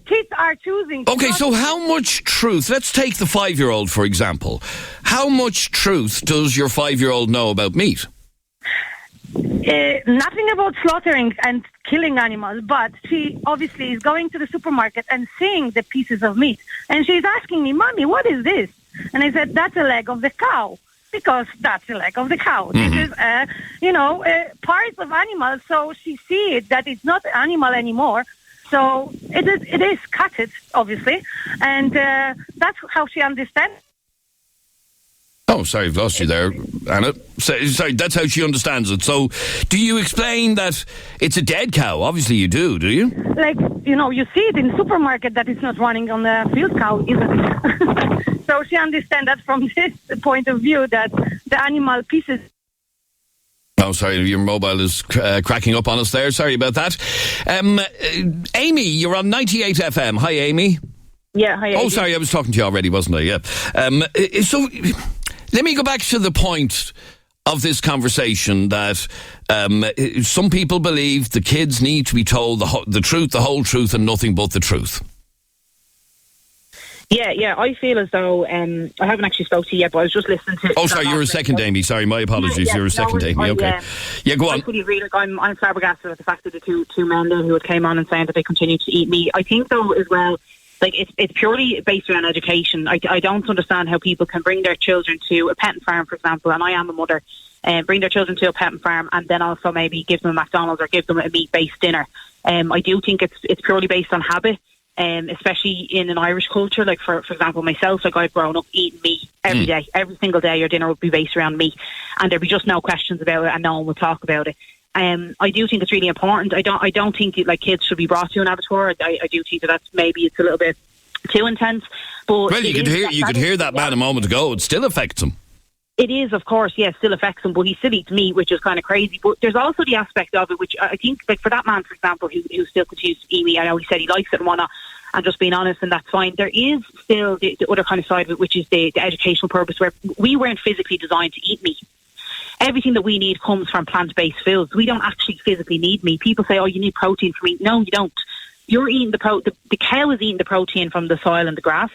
kids are choosing. Okay, so how much truth? Let's take the 5-year-old for example. How much truth does your 5-year-old know about meat? Nothing about slaughtering and killing animals, but she obviously is going to the supermarket and seeing the pieces of meat, and she's asking me, Mommy, what is this? And I said, that's a leg of the cow, because that's the leg of the cow. Mm-hmm. This is, parts of animals, so she sees that it's not animal anymore. So it is cut, obviously, and that's how she understands. Oh, sorry, I've lost you there, Anna. Sorry, that's how she understands it. So, do you explain that it's a dead cow? Obviously you do you? Like, you see it in the supermarket that it's not running on the field cow, isn't it? So she understands that from this point of view, that the animal pieces... Oh, sorry, your mobile is cracking up on us there. Sorry about that. Amy, you're on 98 FM. Hi, Amy. Yeah, hi, Amy. Oh, sorry, I was talking to you already, wasn't I? Yeah. So... Let me go back to the point of this conversation that some people believe the kids need to be told the truth, the whole truth, and nothing but the truth. Yeah, I feel as though I haven't actually spoke to you yet, but I was just listening to... Oh, sorry, you're a second, Amy. Sorry, my apologies. You're a second, Amy. Okay. Yeah, go on. I'm flabbergasted at the fact that the two men there who had came on and saying that they continue to eat meat. I think, though, as well, Like, it's purely based around education. I don't understand how people can bring their children to a pet farm, for example, and I am a mother, bring their children to a pet farm and then also maybe give them a McDonald's or give them a meat-based dinner. I do think it's purely based on habit, especially in an Irish culture. Like, for example, myself, like, I've grown up eating meat every day. Every single day your dinner would be based around meat, and there'd be just no questions about it and no one would talk about it. I do think it's really important. I don't think like kids should be brought to an abattoir. I do think that maybe it's a little bit too intense. But well, you could hear that man a moment ago. It still affects him. It is, of course, yes, still affects him, but he still eats meat, which is kind of crazy. But there's also the aspect of it, which I think, like, for that man, for example, who still continues to eat meat, I know he said he likes it and whatnot, and just being honest, and that's fine. There is still the other kind of side of it, which is the educational purpose, where we weren't physically designed to eat meat. Everything that we need comes from plant-based foods. We don't actually physically need meat. People say, oh, you need protein from meat. No, you don't. You're eating the cow is eating the protein from the soil and the grass.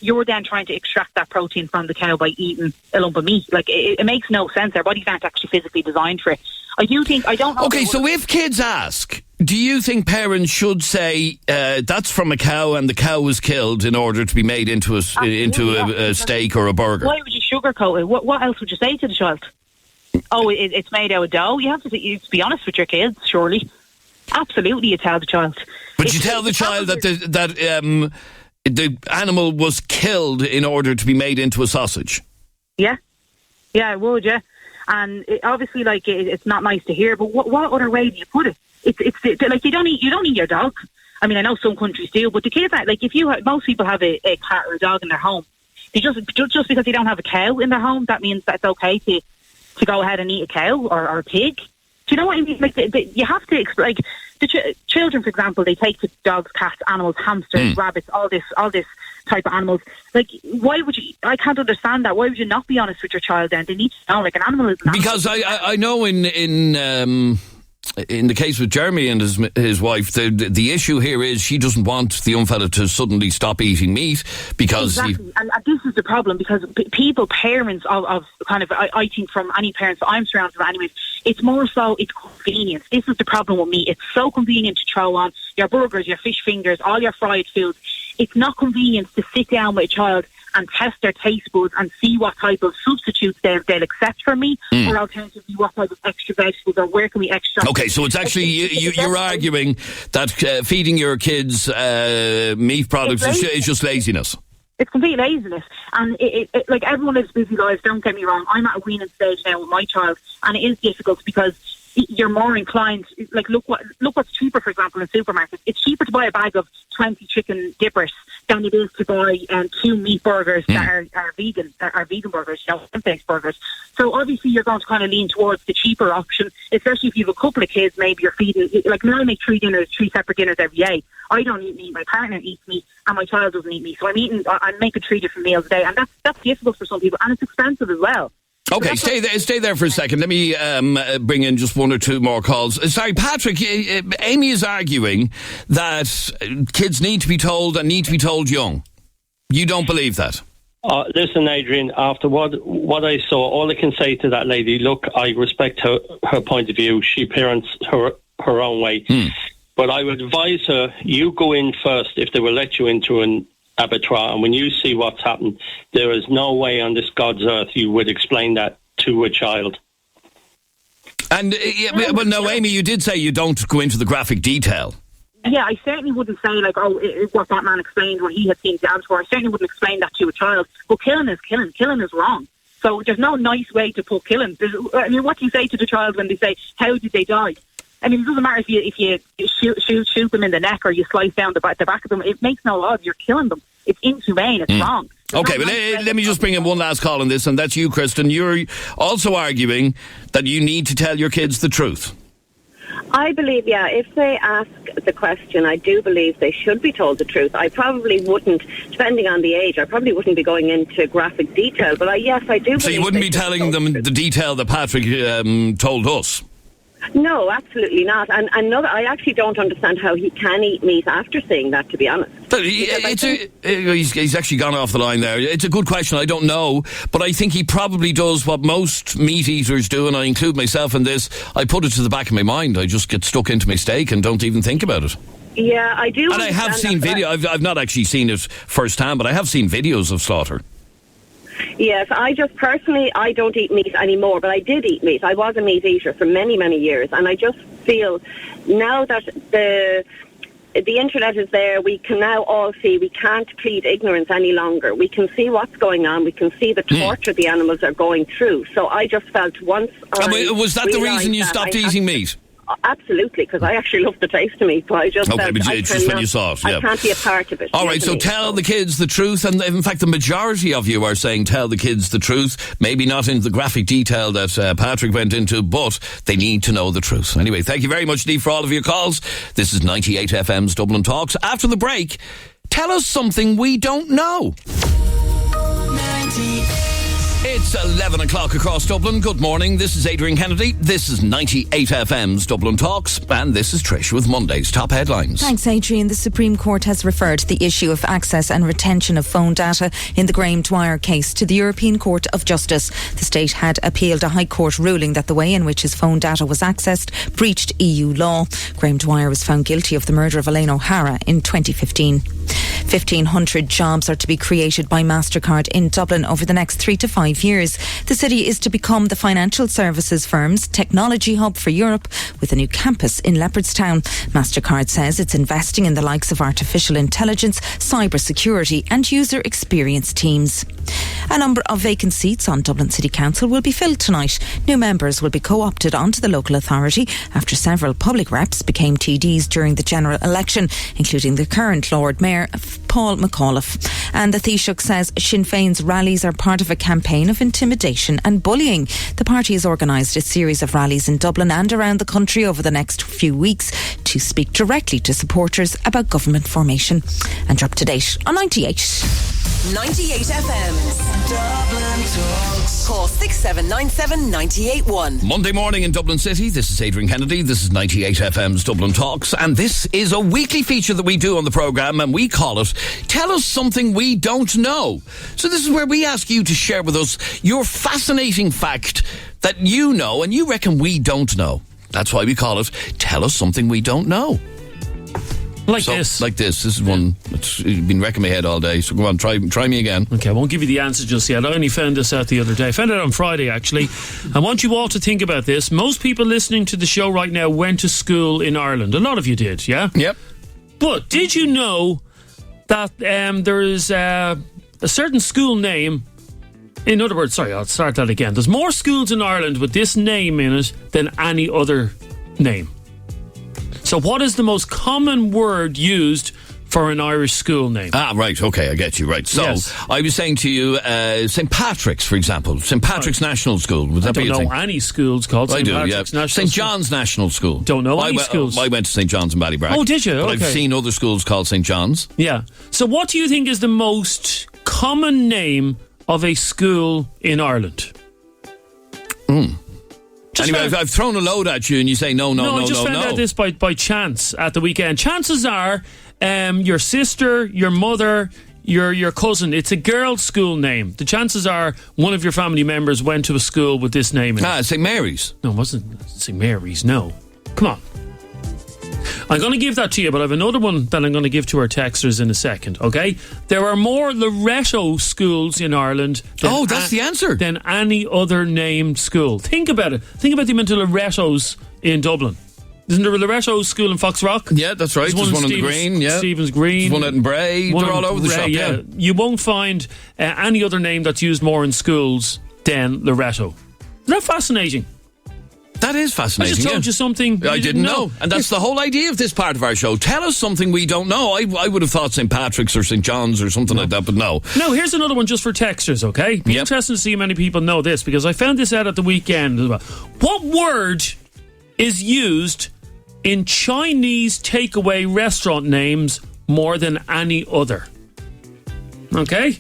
You're then trying to extract that protein from the cow by eating a lump of meat. Like, it makes no sense. Our bodies aren't actually physically designed for it. I don't know. Okay, so if kids ask, do you think parents should say that's from a cow and the cow was killed in order to be made into a steak or a burger? Why would you sugarcoat it? What else would you say to the child? Oh, it's made out of dough. You have to be honest with your kids, surely. Absolutely, you tell the child. But you tell the child that the animal was killed in order to be made into a sausage. Yeah, I would. Yeah, and obviously, like, it's not nice to hear. But what other way do you put it? It's like you don't eat your dog. I mean, I know some countries do, but the kids aren't. Like, most people have a cat or a dog in their home. They just because they don't have a cow in their home, that means that it's okay to go ahead and eat a cow or a pig. Do you know what I mean? Like, you have to like the children, for example, they take to dogs, cats, animals, hamsters, rabbits, all this type of animals. Like, why would you? I can't understand that. Why would you not be honest with your child? Then they need to know, like, an animal is an animal. Because I know in the case with Jeremy and his wife, the issue here is she doesn't want the young fella to suddenly stop eating meat because... Exactly, and this is the problem, because parents of kind of, I think from any parents that I'm surrounded by anyways, it's more so, it's convenience. This is the problem with meat. It's so convenient to throw on your burgers, your fish fingers, all your fried foods. It's not convenient to sit down with a child and test their taste buds and see what type of substitutes they'll accept for meat, or alternatively what type of extra vegetables, or where can we extract. Okay, so it's actually you're arguing that feeding your kids meat products is just laziness. It's complete laziness, and it like, everyone lives busy lives. Don't get me wrong. I'm at a weaning stage now with my child, and it is difficult because you're more inclined. Like, look what's cheaper, for example, in supermarkets. It's cheaper to buy a bag of 20 chicken dippers than it is to buy 2 meat burgers that are vegan burgers, plant-based burgers. So obviously you're going to kind of lean towards the cheaper option, especially if you have a couple of kids. Maybe you're feeding, like, I make 3 separate dinners every day. I don't eat meat, my partner eats meat, and my child doesn't eat meat. So I'm making 3 different meals a day, and that's difficult for some people, and it's expensive as well. Okay, stay there for a second. Let me bring in just 1 or 2 more calls. Sorry, Patrick, Amy is arguing that kids need to be told and need to be told young. You don't believe that? Listen, Adrian, after what I saw, all I can say to that lady, look, I respect her point of view. She parents her own way. But I would advise her, you go in first if they will let you into an abattoir, and when you see what's happened, there is no way on this God's earth you would explain that to a child. And well, no, Amy, you did say you don't go into the graphic detail. Yeah, I certainly wouldn't say, like, what that man explained when he had seen the abattoir. I certainly wouldn't explain that to a child. But killing is killing. Killing is wrong. So there's no nice way to put killing. I mean, what do you say to the child when they say, how did they die? I mean, it doesn't matter if you shoot them in the neck or you slice down the back of them. It makes no odds. You're killing them. It's inhumane. It's wrong. Okay, but let me just bring in one last call on this, and that's you, Kristen. You're also arguing that you need to tell your kids the truth. I believe, if they ask the question, I do believe they should be told the truth. I probably wouldn't, depending on the age, I probably wouldn't be going into graphic detail, but I do. So you wouldn't be telling them the detail that Patrick told us? No, absolutely not. And I actually don't understand how he can eat meat after saying that, to be honest. But he's actually gone off the line there. It's a good question. I don't know, but I think he probably does what most meat eaters do, and I include myself in this. I put it to the back of my mind. I just get stuck into my steak and don't even think about it. Yeah, I do. And I have seen video. I've not actually seen it firsthand, but I have seen videos of slaughter. Yes, I just personally, I don't eat meat anymore, but I did eat meat. I was a meat eater for many, many years, and I just feel now that the internet is there, we can now all see we can't plead ignorance any longer. We can see what's going on. We can see the torture the animals are going through. So I just felt once was that the reason you stopped eating meat? Absolutely, because I actually love the taste of meat, but I just felt just when you saw it, yeah. I can't be a part of it. All right, so tell the kids the truth, and in fact the majority of you are saying tell the kids the truth, maybe not in the graphic detail that Patrick went into, but they need to know the truth. Anyway, thank you very much, Steve, for all of your calls. This is 98FM's Dublin Talks. After the break, tell us something we don't know. It's 11 o'clock across Dublin. Good morning. This is Adrian Kennedy. This is 98FM's Dublin Talks. And this is Trish with Monday's top headlines. Thanks, Adrian. The Supreme Court has referred the issue of access and retention of phone data in the Graham Dwyer case to the European Court of Justice. The state had appealed a High Court ruling that the way in which his phone data was accessed breached EU law. Graham Dwyer was found guilty of the murder of Elaine O'Hara in 2015. 1,500 jobs are to be created by MasterCard in Dublin over the next 3 to 5 years. The city is to become the financial services firm's technology hub for Europe with a new campus in Leopardstown. MasterCard says it's investing in the likes of artificial intelligence, cyber security and user experience teams. A number of vacant seats on Dublin City Council will be filled tonight. New members will be co-opted onto the local authority after several public reps became TDs during the general election, including the current Lord Mayor Paul McAuliffe. And the Taoiseach says Sinn Féin's rallies are part of a campaign of intimidation and bullying. The party has organised a series of rallies in Dublin and around the country over the next few weeks to speak directly to supporters about government formation. And you're up to date on 98. 98FM Dublin Talks. Call 6797 981. Monday morning in Dublin City. This is Adrian Kennedy. This is 98FM's Dublin Talks. And this is a weekly feature that we do on the programme, and we call it Tell Us Something We Don't Know. So this is where we ask you to share with us your fascinating fact that you know and you reckon we don't know. That's why we call it Tell Us Something We Don't Know. Like this. This is one that's been wrecking my head all day. So go on, try me again. Okay, I won't give you the answer just yet. I only found this out the other day. I found it on Friday, actually. I want you all to think about this. Most people listening to the show right now went to school in Ireland. A lot of you did, yeah? Yep. But did you know that there is a certain school name? In other words, sorry, I'll start that again. There's more schools in Ireland with this name in it than any other name. So what is the most common word used for an Irish school name? Ah, right, okay, I get you, right. So, yes. I was saying to you, St. Patrick's, for example. St. Patrick's National School. Would that be a thing? I don't know any schools called St. Patrick's National School. St. John's National School. Don't know any schools. I went to St. John's in Ballybrack. Oh, did you? But okay. I've seen other schools called St. John's. Yeah. So what do you think is the most common name of a school in Ireland? Anyway, I've thrown a load at you and you say no. I just found out this by chance at the weekend. Chances are your sister, your mother, your cousin, it's a girl's school name. The chances are one of your family members went to a school with this name in it. St. Mary's. No, it wasn't St. Mary's, no. Come on. I'm going to give that to you, but I have another one that I'm going to give to our texters in a second, okay? There are more Loretto schools in Ireland the answer. Than any other named school. Think about it. Think about the amount of Lorettos in Dublin. Isn't there a Loretto school in Foxrock? Yeah, that's right. There's one in the Green, yeah. Stephen's Green. There's one out in Bray. They're all over the shop, yeah. You won't find any other name that's used more in schools than Loretto. Isn't that fascinating? That is fascinating. I just told you something I didn't know. And that's the whole idea of this part of our show. Tell us something we don't know. I would have thought St. Patrick's or St. John's or something like that, but no. No, here's another one just for texters, okay? Be interesting to see how many people know this, because I found this out at the weekend as well. What word is used in Chinese takeaway restaurant names more than any other? Okay?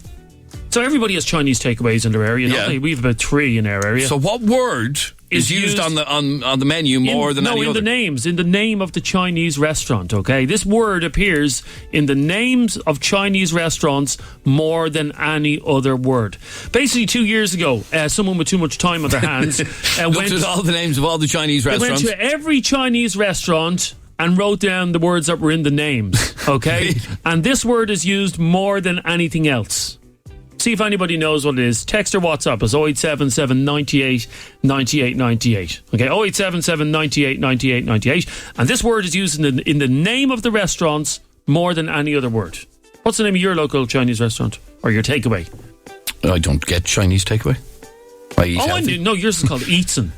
So everybody has Chinese takeaways in their area, don't they? We have about 3 in our area. So what word is used on the menu more than any other? No, in the name of the Chinese restaurant, okay? This word appears in the names of Chinese restaurants more than any other word. Basically, 2 years ago, someone with too much time on their hands looked at all the names of all the Chinese restaurants. They went to every Chinese restaurant and wrote down the words that were in the names, okay? And this word is used more than anything else. See if anybody knows what it is. Text or WhatsApp is 0877 98 98 98. Okay, 0877 98 98 98. And this word is used in the name of the restaurants more than any other word. What's the name of your local Chinese restaurant? Or your takeaway? I don't get Chinese takeaway. I eat healthy. I knew. No, yours is called Dixon.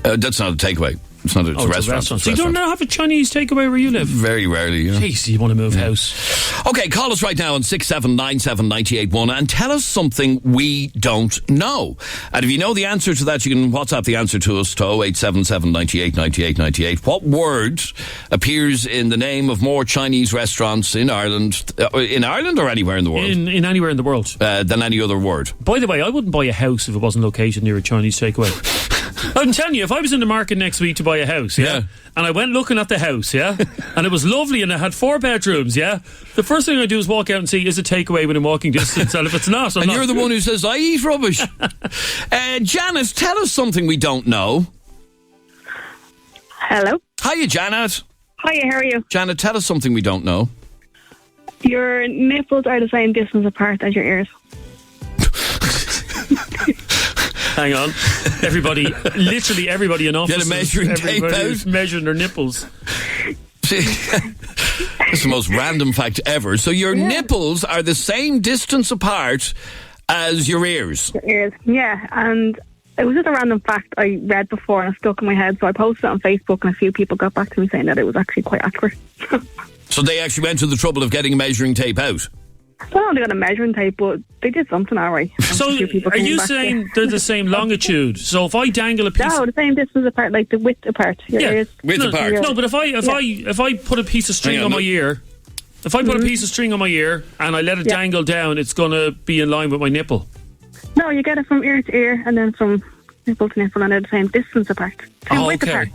That's not a takeaway. It's not. It's a restaurant. So you don't have a Chinese takeaway where you live? Very rarely. Yeah. Jeez, you want to move house? Okay, call us right now on 6797 981 and tell us something we don't know. And if you know the answer to that, you can WhatsApp the answer to us to 0877 98 98 98. What word appears in the name of more Chinese restaurants in Ireland? In Ireland or anywhere in the world? In anywhere in the world than any other word. By the way, I wouldn't buy a house if it wasn't located near a Chinese takeaway. I'm telling you, if I was in the market next week to buy a house, and I went looking at the house, and it was lovely and it had 4 bedrooms, the first thing I do is walk out and see, is it takeaway within walking distance? And if it's not, I'm and not. You're the one who says, I eat rubbish. Janet, tell us something we don't know. Hello. Hiya, Janet. Hiya, how are you? Janet, tell us something we don't know. Your nipples are the same distance apart as your ears. Hang on. Everybody, literally everybody in offices. Get a measuring tape out. Measuring their nipples. That's the most random fact ever. So your nipples are the same distance apart as your ears. Your ears, yeah. And it was just a random fact I read before and it stuck in my head. So I posted it on Facebook and a few people got back to me saying that it was actually quite accurate. So they actually went to the trouble of getting a measuring tape out? I don't know they got a measuring tape, but they did something all right. So are you saying they're the same longitude? So if I dangle a piece... No, the same distance apart, like the width apart. Your ears. Width apart. No, but if I put a piece of string on my ear... If I put a piece of string on my ear and I let it dangle down, it's going to be in line with my nipple. No, you get it from ear to ear and then from nipple to nipple and they're the same distance apart. Same width apart.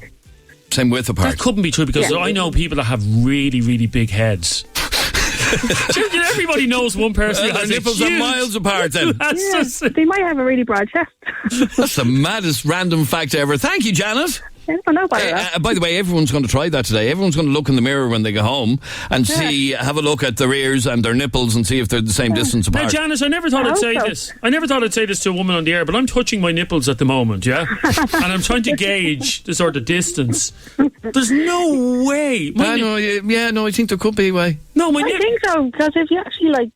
Same width apart. That couldn't be true because I know people that have really, really big heads. Everybody knows one person their nipples are miles apart then. They might have a really broad chest. That's the maddest random fact ever. Thank you, Janet. I don't know about that. By the way, everyone's going to try that today. Everyone's going to look in the mirror when they go home and have a look at their ears and their nipples and see if they're the same distance apart. Now, Janice, I never thought I'd say this. I never thought I'd say this to a woman on the air, but I'm touching my nipples at the moment, and I'm trying to gauge the sort of distance. There's no way. I think there could be a way. No, I think so, because if you actually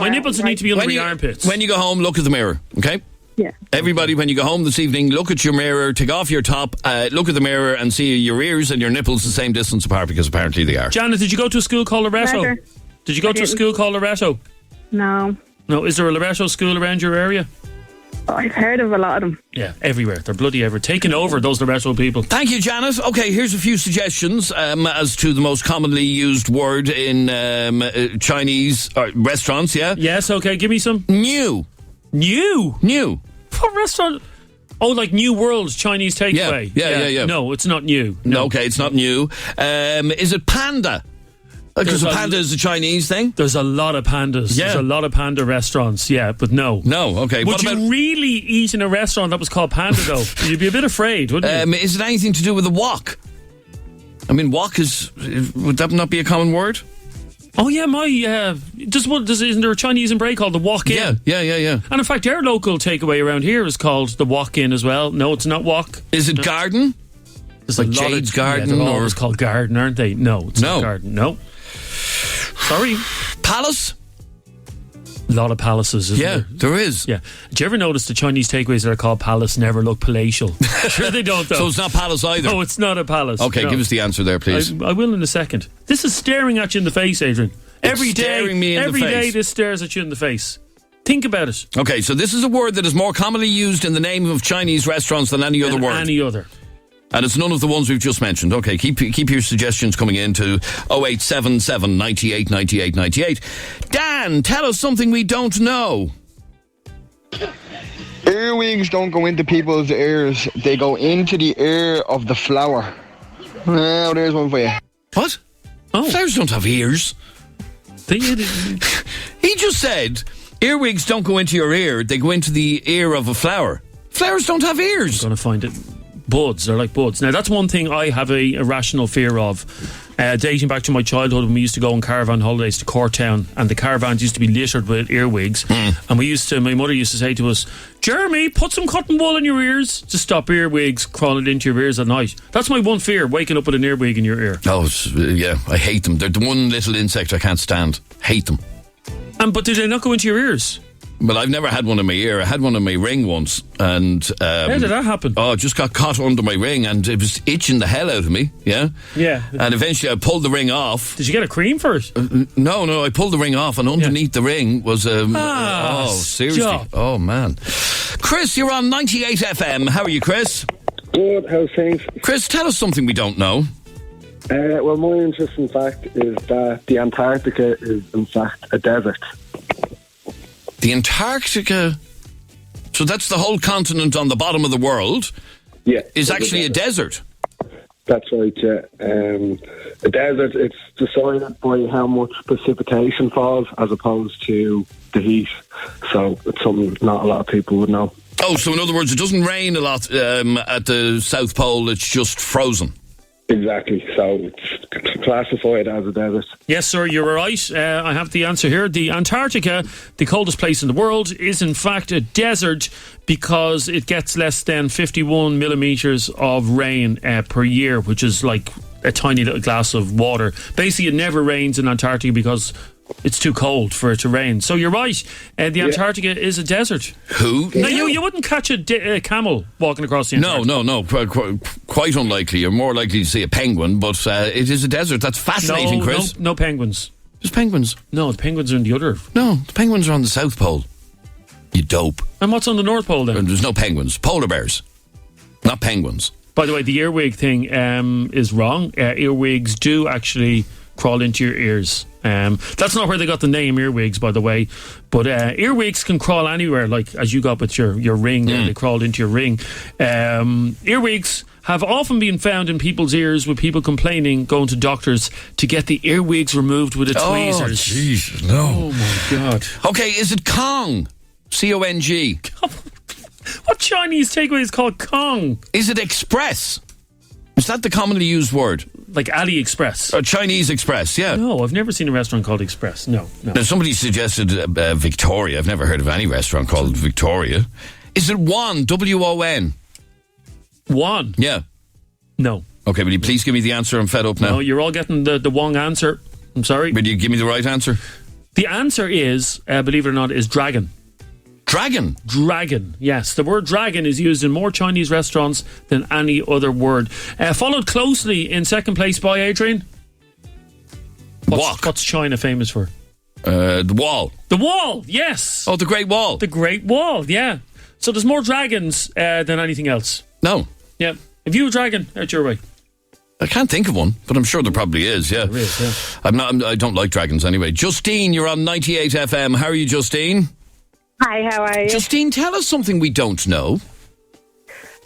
my nipples need to be under my armpits. When you go home, look at the mirror, okay? Yeah. Everybody, when you go home this evening, look at your mirror, take off your top, look at the mirror and see your ears and your nipples the same distance apart because apparently they are. Janet, did you go to a school called Loretto? Did you go to a school called Loretto? No. No, is there a Loretto school around your area? Oh, I've heard of a lot of them. Yeah, everywhere. They're bloody everywhere. Taking over, those Loretto people. Thank you, Janet. Okay, here's a few suggestions as to the most commonly used word in Chinese restaurants, Yes, okay, give me some. New. What restaurant? Oh, like New World Chinese takeaway. Yeah. No, it's not new. No, okay, it's not new. Is it panda? Because a panda is a Chinese thing? There's a lot of pandas. Yeah. There's a lot of panda restaurants, but no. No, okay. Would you really eat in a restaurant that was called Panda, though? You'd be a bit afraid, wouldn't you? Is it anything to do with the wok? I mean, wok would that not be a common word? Oh, yeah, isn't there a Chinese and break called the walk-in? Yeah. And in fact, our local takeaway around here is called the walk-in as well. No, it's not wok. Is it garden? There's like Jade's Garden? They're always called garden, aren't they? No, it's not garden. No. Sorry. Palace? A lot of palaces, isn't there? There is. Yeah. Did you ever notice the Chinese takeaways that are called palace never look palatial? Sure they don't, though. So it's not palace either? No, it's not a palace. Okay, give us the answer there, please. I will in a second. This is staring at you in the face, Adrian. Every day this stares at you in the face. Think about it. Okay, so this is a word that is more commonly used in the name of Chinese restaurants than any other word. Any other. And it's none of the ones we've just mentioned. Okay, keep your suggestions coming in to 0877 98 98 98. Dan, tell us something we don't know. Earwigs don't go into people's ears. They go into the ear of the flower. Well, there's one for you. What? Oh. Flowers don't have ears. He just said earwigs don't go into your ear. They go into the ear of a flower. Flowers don't have ears. I'm going to find it. buds. They're like buds. Now, that's one thing I have a irrational fear of. Dating back to my childhood when we used to go on caravan holidays to Courtown, and the caravans used to be littered with earwigs. And my mother used to say to us, Jeremy, put some cotton wool in your ears to stop earwigs crawling into your ears at night. That's my one fear, waking up with an earwig in your ear. Oh, yeah, I hate them. They're the one little insect I can't stand. Hate them. But did they not go into your ears? Well, I've never had one in my ear. I had one in my ring once, and how did that happen? Oh, it just got caught under my ring, and it was itching the hell out of me. Yeah. And eventually, I pulled the ring off. Did you get a cream for it? No. I pulled the ring off, and underneath the ring was seriously. Stop. Oh man, Chris, you're on 98 FM. How are you, Chris? Good. How's things? Chris, tell us something we don't know. Well, my interesting fact is that the Antarctica is in fact a desert. The Antarctica, so that's the whole continent on the bottom of the world, is actually a desert. That's right, yeah. The desert, it's decided by how much precipitation falls as opposed to the heat. So it's something not a lot of people would know. Oh, so in other words, it doesn't rain a lot at the South Pole, it's just frozen. Exactly, so it's classified as a desert. Yes, sir, you're right. I have the answer here. The Antarctica, the coldest place in the world, is in fact a desert because it gets less than 51 millimetres of rain per year, which is like a tiny little glass of water. Basically, it never rains in Antarctica because it's too cold for it to rain. So you're right. The Antarctica is a desert. Who? Now, you wouldn't catch a camel walking across the Antarctica. No. Quite unlikely. You're more likely to see a penguin, but it is a desert. That's fascinating, Chris. No penguins. There's penguins. No, the penguins are in the other. No, the penguins are on the South Pole. You dope. And what's on the North Pole then? There's no penguins. Polar bears. Not penguins. By the way, the earwig thing is wrong. Earwigs do actually crawl into your ears. That's not where they got the name earwigs, by the way. But earwigs can crawl anywhere, like as you got with your ring there, they crawled into your ring. Earwigs have often been found in people's ears with people complaining, going to doctors to get the earwigs removed with the tweezers. Oh, jeez, no. Oh, my God. Okay, is it Kong? C-O-N-G. What Chinese takeaway is called Kong? Is it Express? Is that the commonly used word? Like AliExpress? Chinese Express, yeah. No, I've never seen a restaurant called Express. No. Now, somebody suggested Victoria. I've never heard of any restaurant called Victoria. Is it Won? W-O-N? Won? Yeah. No. Okay, will you please give me the answer? I'm fed up now. No, you're all getting the wrong answer. I'm sorry. Will you give me the right answer? The answer is, believe it or not, is dragon. Dragon? Dragon, yes. The word dragon is used in more Chinese restaurants than any other word. Followed closely in second place by Adrian. What's China famous for? The Wall. The Wall, yes. Oh, the Great Wall. The Great Wall, yeah. So there's more dragons than anything else. No. Yeah. Have you a dragon out your way? I can't think of one, but I'm sure there probably is, yeah. There is, yeah. I don't like dragons anyway. Justine, you're on 98 FM. How are you, Justine? Hi, how are you? Justine, tell us something we don't know.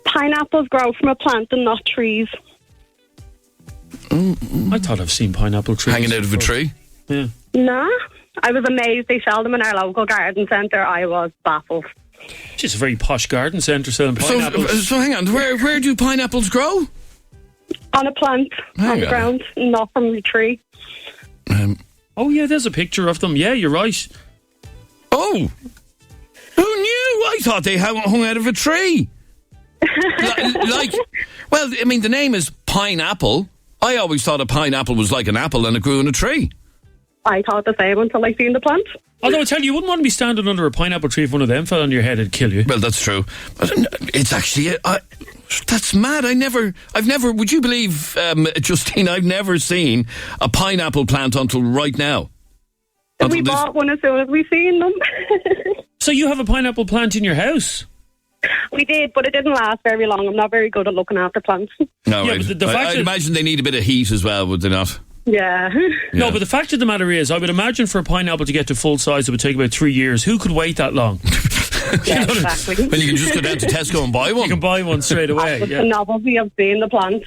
Pineapples grow from a plant and not trees. I thought I've seen pineapple trees. Hanging out of a tree? Yeah. Nah. I was amazed they sell them in our local garden centre. I was baffled. It's a very posh garden centre selling pineapples. So hang on, where do pineapples grow? On a plant, on the ground, not from the tree. Oh yeah, there's a picture of them. Yeah, you're right. Oh! Who knew? I thought they hung out of a tree. Well, I mean, the name is pineapple. I always thought a pineapple was like an apple and it grew in a tree. I thought the same until I seen the plant. Although I tell you wouldn't want to be standing under a pineapple tree if one of them fell on your head, it'd kill you. Well, that's true. But it's actually... that's mad. I've never... Would you believe, Justine, I've never seen a pineapple plant until right now. We bought one as soon as we seen them. So you have a pineapple plant in your house? We did, but it didn't last very long. I'm not very good at looking after plants. No, yeah, right. I'd imagine they need a bit of heat as well, would they not? Yeah. No, but the fact of the matter is, I would imagine for a pineapple to get to full size, it would take about 3 years. Who could wait that long? Yeah, exactly. When you can just go down to Tesco and buy one. You can buy one straight away. That's the novelty of seeing the plant.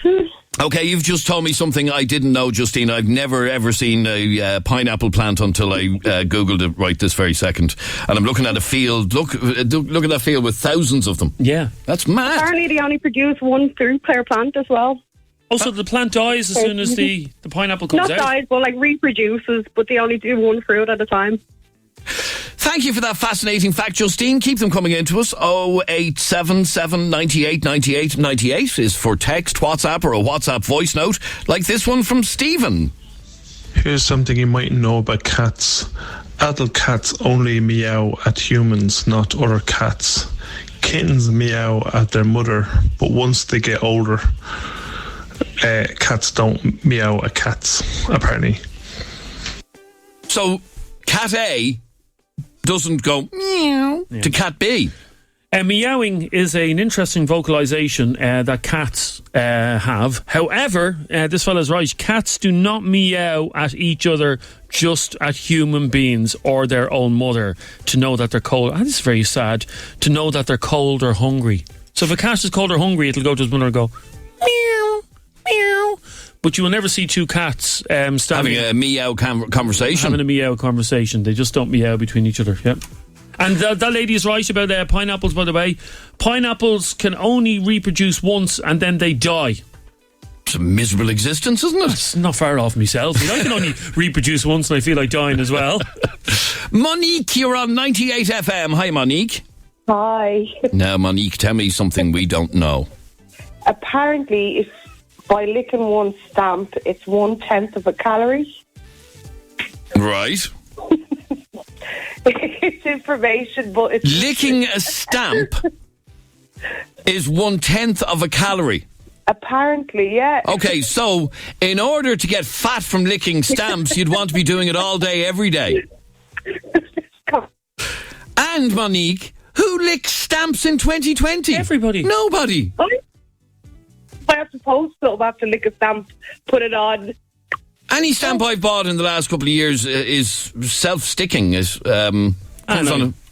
Okay, you've just told me something I didn't know, Justine. I've never ever seen a pineapple plant until I Googled it right this very second. And I'm looking at a field. Look at that field with thousands of them. Yeah. That's mad. Apparently they only produce one fruit per plant as well. Also, the plant dies as soon as the pineapple comes Not out? dies, but like reproduces, but they only do one fruit at a time. Thank you for that fascinating fact, Justine. Keep them coming in to us. 0877 98 98 98 is for text, WhatsApp, or a WhatsApp voice note, like this one from Stephen. Here's something you might know about cats. Adult cats only meow at humans, not other cats. Kittens meow at their mother, but once they get older, cats don't meow at cats, apparently. So, cat A doesn't go meow to cat B. Meowing is an interesting vocalisation that cats have. However, this fella's right, cats do not meow at each other, just at human beings or their own mother, to know that they're cold. And it's very sad, to know that they're cold or hungry. So if a cat is cold or hungry, it'll go to his mother and go meow, meow. But you will never see two cats having a meow conversation. Having a meow conversation. They just don't meow between each other. Yep. And that lady is right about pineapples, by the way. Pineapples can only reproduce once and then they die. It's a miserable existence, isn't it? It's not far off myself. I mean, I can only reproduce once and I feel like dying as well. Monique, you're on 98 FM. Hi, Monique. Hi. Now, Monique, tell me something we don't know. Apparently, if by licking one stamp, it's 1/10 of a calorie. Right. It's information, but it's... Licking a stamp is 1/10 of a calorie. Apparently, yeah. Okay, so in order to get fat from licking stamps, you'd want to be doing it all day, every day. And, Monique, who licks stamps in 2020? Everybody. Nobody. I have to post something, I have to lick a stamp, put it on. Any stamp I've bought in the last couple of years is self-sticking. Comes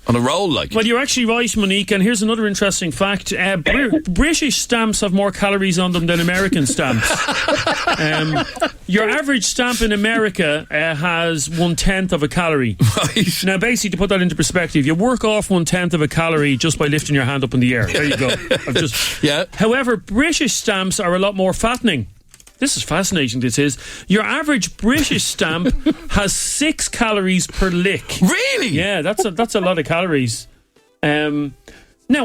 on a roll, like. Well, you're actually right, Monique, and here's another interesting fact. British stamps have more calories on them than American stamps. Your average stamp in America has 1/10 of a calorie. Right. Now, basically, to put that into perspective, you work off 1/10 of a calorie just by lifting your hand up in the air. There you go. Yeah. However, British stamps are a lot more fattening. This is fascinating, this is. Your average British stamp has 6 calories per lick. Really? Yeah, that's a lot of calories. No,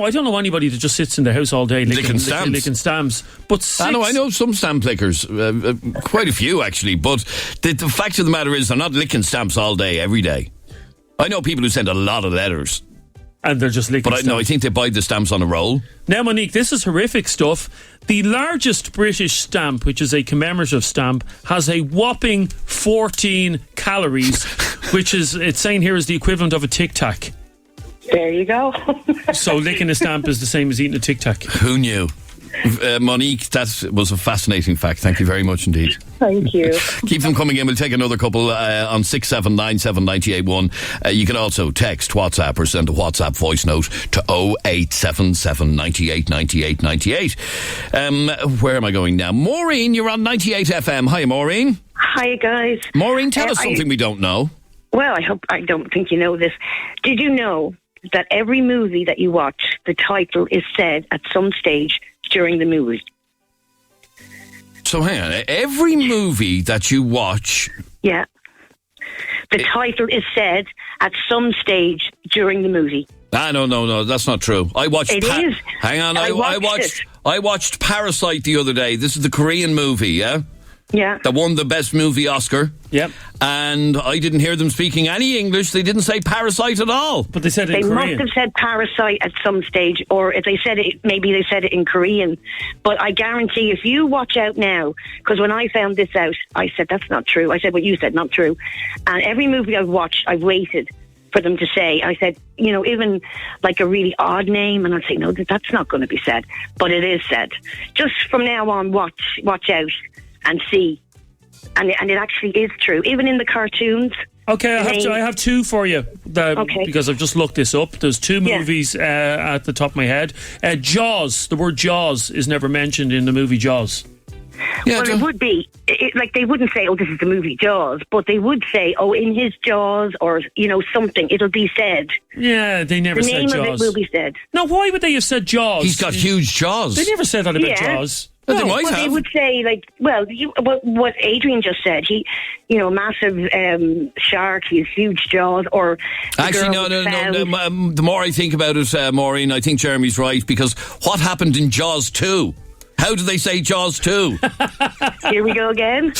I don't know anybody that just sits in the house all day licking stamps. But I know some stamp lickers, quite a few actually, but the fact of the matter is they're not licking stamps all day, every day. I know people who send a lot of letters. And they're just licking stamps. But I think they buy the stamps on a roll. Now, Monique, this is horrific stuff. The largest British stamp, which is a commemorative stamp, has a whopping 14 calories, which is, it's saying here, is the equivalent of a Tic Tac. There you go. So licking a stamp is the same as eating a Tic Tac. Who knew? Monique, that was a fascinating fact. Thank you very much indeed. Thank you. Keep them coming in. We'll take another couple on 6797 981. You can also text, WhatsApp, or send a WhatsApp voice note to 0877 98 98 98. Where am I going now? Maureen, you're on 98 FM. Hi, Maureen. Hi, guys. Maureen, tell us something we don't know. Well, I don't think you know this. Did you know that every movie that you watch, the title is said at some stage during the movie? So hang on, every movie that you watch... Yeah. The title is said at some stage during the movie. No, that's not true. I watched... It is. Hang on, I watched Parasite the other day. This is the Korean movie, yeah? Yeah. That won the Best Movie Oscar. Yep. And I didn't hear them speaking any English. They didn't say Parasite at all. But they said it in Korean. They Korean. must have said Parasite at some stage, or if they said it, maybe they said it in Korean. But I guarantee if you watch out now, because when I found this out, I said, that's not true. I said what you said, not true. And every movie I've watched, I've waited for them to say. I said, even like a really odd name, and I'd say, no, that's not going to be said. But it is said. Just from now on, watch out and see. And it actually is true, even in the cartoons. Okay, I have two for you, because I've just looked this up. There's two movies at the top of my head. Jaws, the word Jaws is never mentioned in the movie Jaws. Well, it would be like they wouldn't say, "Oh, this is the movie Jaws," but they would say, "Oh, in his Jaws," or something. It'll be said. Yeah, they never said Jaws. The name of it will be said. No, why would they have said Jaws? He's got huge jaws. They never said that about Jaws. Well, they might have. They would say, like, what Adrian just said. He, massive shark. He has huge jaws. Or actually, no. The more I think about it, Maureen, I think Jeremy's right, because what happened in Jaws 2? How do they say Jaws 2? Here we go again.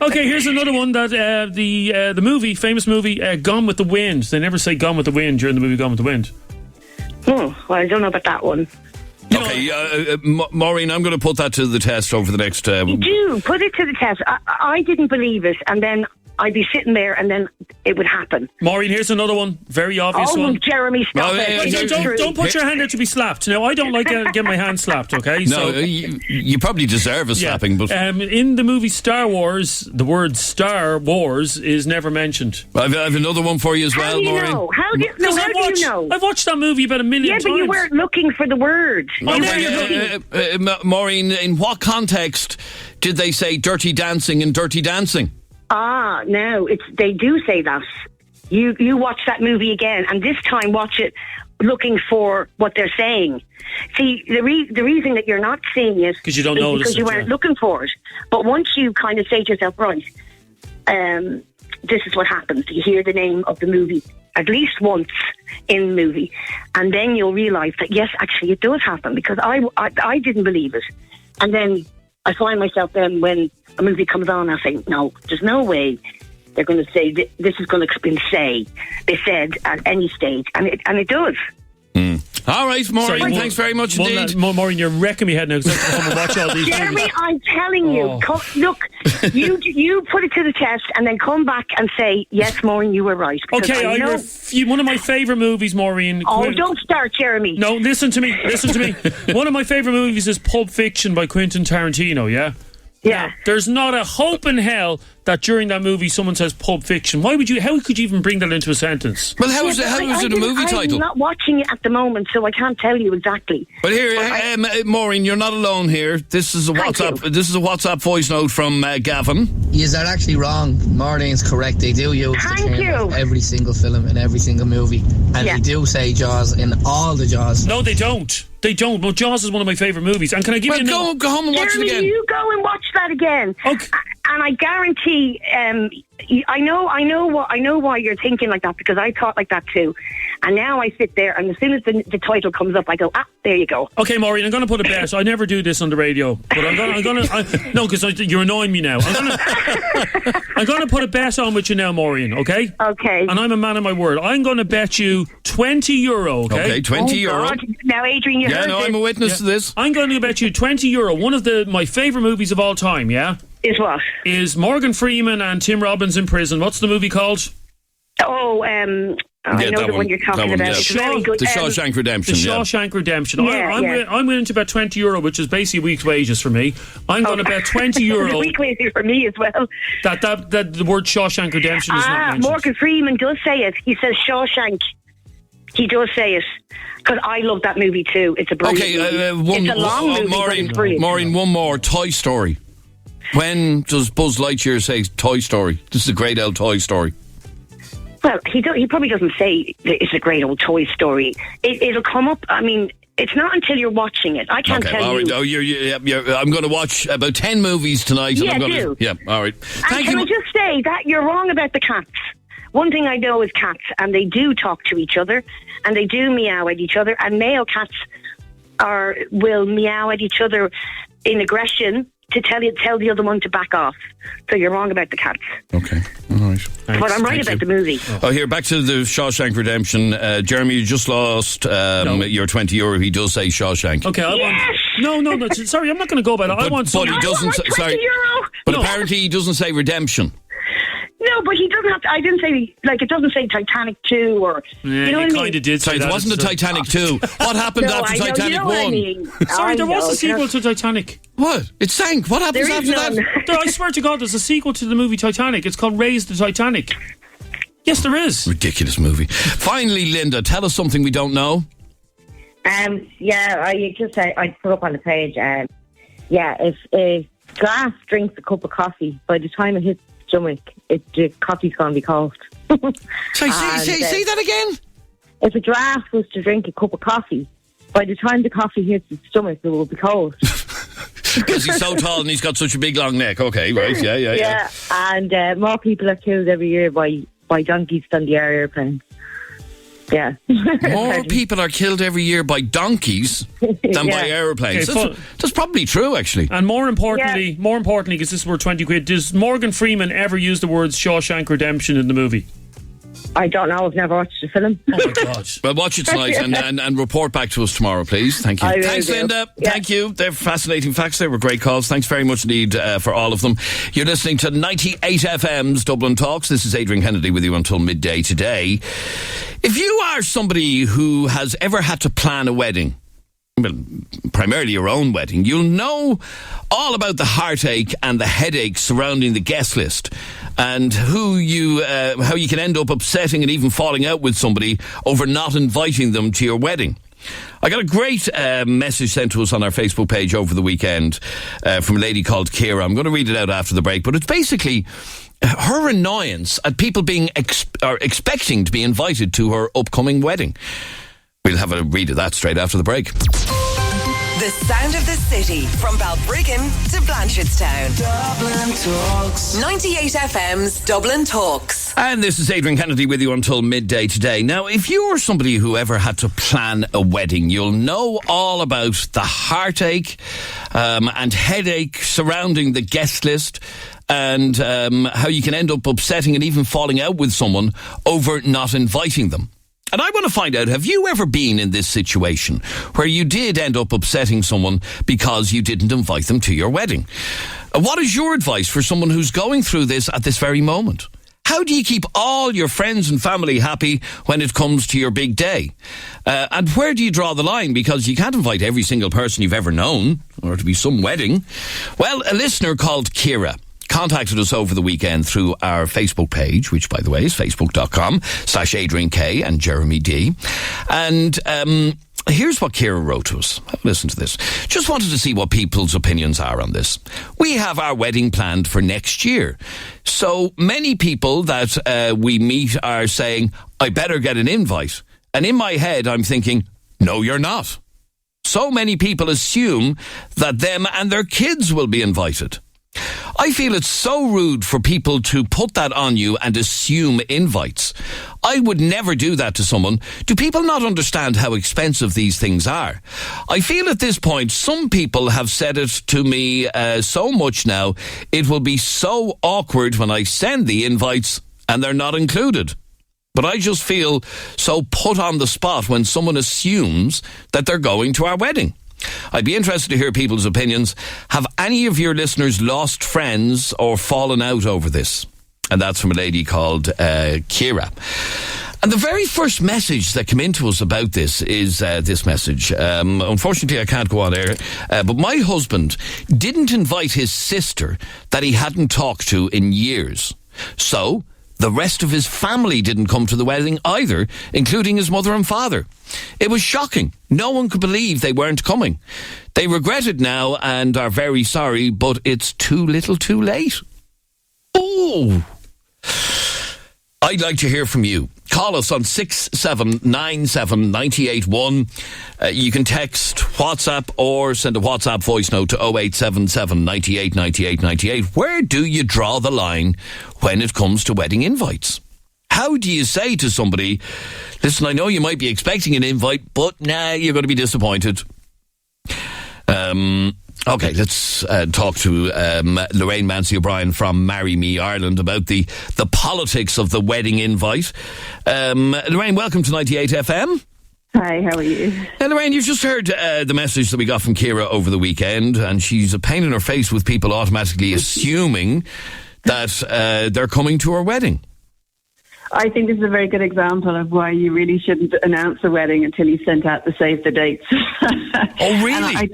Okay, here's another one that the famous movie Gone with the Wind. They never say Gone with the Wind during the movie Gone with the Wind. Well, I don't know about that one. Okay, Maureen, I'm going to put that to the test over the next... You do, put it to the test. I didn't believe it, and then I'd be sitting there, and then it would happen. Maureen, here's another one. Very obvious one. Jeremy, stop it. Don't put your hand there to be slapped. Now, I don't like getting my hand slapped, okay? No, you probably deserve a slapping. But in the movie Star Wars, the word Star Wars is never mentioned. I have another one for you as well, Maureen. How do you know? I've watched that movie about a million times. Yeah, but you weren't looking for the word. Maureen, in what context did they say Dirty Dancing in Dirty Dancing? No, they do say that. You watch that movie again, and this time watch it looking for what they're saying. See, the reason that you're not seeing it because you don't know because you weren't looking for it. But once you kind of say to yourself, right, this is what happens. You hear the name of the movie at least once in the movie, and then you'll realise that yes, actually, it does happen, because I didn't believe it, and then I find myself then when a movie comes on, I think, no, there's no way they're going to say this is going to be they said at any stage, and it does. All right, Maureen, thanks very much indeed. Maureen, you're wrecking me head now because I have to come and watch all these Jeremy, movies. I'm telling you, look, you put it to the test and then come back and say, yes, Maureen, you were right. Okay, one of my favourite movies, Maureen. Don't start, Jeremy. No, listen to me. One of my favourite movies is Pulp Fiction by Quentin Tarantino, yeah? Yeah. Now, there's not a hope in hell that during that movie someone says Pulp Fiction. How could you even bring that into a sentence? Well, how is it a movie title? I'm not watching it at the moment, so I can't tell you exactly. But here, Maureen, you're not alone here. This is a WhatsApp voice note from Gavin. You are actually wrong. Maureen's correct. They do use the term in every single film, in every single movie, and they do say Jaws in all the Jaws. No, they don't. They don't. But Jaws is one of my favourite movies. And can I give you go home and watch it again? You go and watch that again. Okay. And I guarantee, I know why you're thinking like that, because I thought like that too. And now I sit there, and as soon as the title comes up, I go, there you go. Okay, Maureen, I'm going to put a bet. I never do this on the radio, but I'm going to no, because you're annoying me now. I'm going to put a bet on with you now, Maureen. Okay. Okay. And I'm a man of my word. I'm going to bet you €20. Okay. Okay, €20. God. Now, Adrian, you heard I'm a witness to this. I'm going to bet you €20. One of my favourite movies of all time. Yeah. Is what? Is Morgan Freeman and Tim Robbins in prison. What's the movie called? I know the one you're talking about. It's very good. The Shawshank Redemption. The Shawshank Redemption. I'm willing to bet €20, which is basically a week's wages for me. I'm going to bet €20. A week's wages for me as well. That the word Shawshank Redemption is not mentioned. Morgan Freeman does say it. He says Shawshank. He does say it. Because I love that movie too. It's a brilliant movie. It's a long movie, but it's brilliant. Maureen, one more. Toy Story. When does Buzz Lightyear say Toy Story? This is a great old Toy Story. Well, he probably doesn't say that it's a great old Toy Story. It'll come up. I mean, it's not until you're watching it. I can't tell you. Oh, I'm going to watch about 10 movies tonight. Yeah, and do. Yeah, all right. Can I just say that you're wrong about the cats? One thing I know is cats, and they do talk to each other, and they do meow at each other, and male cats will meow at each other in aggression to tell the other one to back off. So you're wrong about the cats. Okay, all right. But I'm right about the movie. Oh, here, back to the Shawshank Redemption. Jeremy, you just lost your €20. He does say Shawshank. Okay, No. Sorry, I'm not going to go by that. But he doesn't. Sorry, but apparently he doesn't say redemption. No, but he doesn't have to. I didn't say, it doesn't say Titanic 2 or. Yeah, you know what I mean? kind of did say that. It wasn't the Titanic 2. What happened after Titanic 1? I mean. Sorry, there was a sequel to Titanic. What? It sank. What happens after that? I swear to God, there's a sequel to the movie Titanic. It's called Raise the Titanic. Yes, there is. Ridiculous movie. Finally, Linda, tell us something we don't know. I put up on the page. If glass drinks a cup of coffee, by the time it hits the stomach, the coffee's going to be cold. Say that again? If a giraffe was to drink a cup of coffee, by the time the coffee hits his stomach, it will be cold. Because he's so tall and he's got such a big long neck. Okay, right, yeah. And more people are killed every year by donkeys than the airplanes. Yeah. More people are killed every year by donkeys than by aeroplanes. Okay, that's probably true, actually. And more importantly, because this is worth 20 quid, does Morgan Freeman ever use the words Shawshank Redemption in the movie? I don't know. I've never watched the film. Oh, my God. Well, watch it tonight and report back to us tomorrow, please. Thank you. I really Thanks, do. Linda. Yeah. Thank you. They're fascinating facts. They were great calls. Thanks very much indeed for all of them. You're listening to 98FM's Dublin Talks. This is Adrian Kennedy with you until midday today. If you are somebody who has ever had to plan a wedding, well, primarily your own wedding, you'll know all about the heartache and the headache surrounding the guest list and how you can end up upsetting and even falling out with somebody over not inviting them to your wedding. I got a great message sent to us on our Facebook page over the weekend from a lady called Kira. I'm going to read it out after the break, but it's basically her annoyance at people being expecting to be invited to her upcoming wedding. We'll have a read of that straight after the break. The sound of the city from Balbriggan to Blanchardstown. Dublin Talks. 98FM's Dublin Talks. And this is Adrian Kennedy with you until midday today. Now, if you're somebody who ever had to plan a wedding, you'll know all about the heartache and headache surrounding the guest list and how you can end up upsetting and even falling out with someone over not inviting them. And I want to find out, have you ever been in this situation where you did end up upsetting someone because you didn't invite them to your wedding? What is your advice for someone who's going through this at this very moment? How do you keep all your friends and family happy when it comes to your big day? And where do you draw the line? Because you can't invite every single person you've ever known, or to be some wedding. Well, a listener called Kira contacted us over the weekend through our Facebook page, which, by the way, is facebook.com/Adrian K and Jeremy D. And here's what Kira wrote to us. Listen to this. Just wanted to see what people's opinions are on this. We have our wedding planned for next year. So many people that we meet are saying, I better get an invite. And in my head, I'm thinking, no, you're not. So many people assume that them and their kids will be invited. I feel it's so rude for people to put that on you and assume invites. I would never do that to someone. Do people not understand how expensive these things are? I feel at this point some people have said it to me so much now, it will be so awkward when I send the invites and they're not included. But I just feel so put on the spot when someone assumes that they're going to our wedding. I'd be interested to hear people's opinions. Have any of your listeners lost friends or fallen out over this? And that's from a lady called Kira. And the very first message that came into us about this is this message. Unfortunately, I can't go on air, but my husband didn't invite his sister that he hadn't talked to in years. So the rest of his family didn't come to the wedding either, including his mother and father. It was shocking. No one could believe they weren't coming. They regret it now and are very sorry, but it's too little too late. Oh! I'd like to hear from you. Call us on 6797981. You can text, WhatsApp, or send a WhatsApp voice note to 0877 98 98 98. Where do you draw the line when it comes to wedding invites? How do you say to somebody, listen, I know you might be expecting an invite, but nah, you're going to be disappointed. Okay, let's talk to Lorraine Mancy O'Brien from Marry Me Ireland about the politics of the wedding invite. Lorraine, welcome to 98FM. Hi, how are you? Lorraine, you've just heard the message that we got from Kira over the weekend, and she's a pain in her face with people automatically assuming that they're coming to her wedding. I think this is a very good example of why you really shouldn't announce a wedding until you sent out the save the dates. Oh, really? And I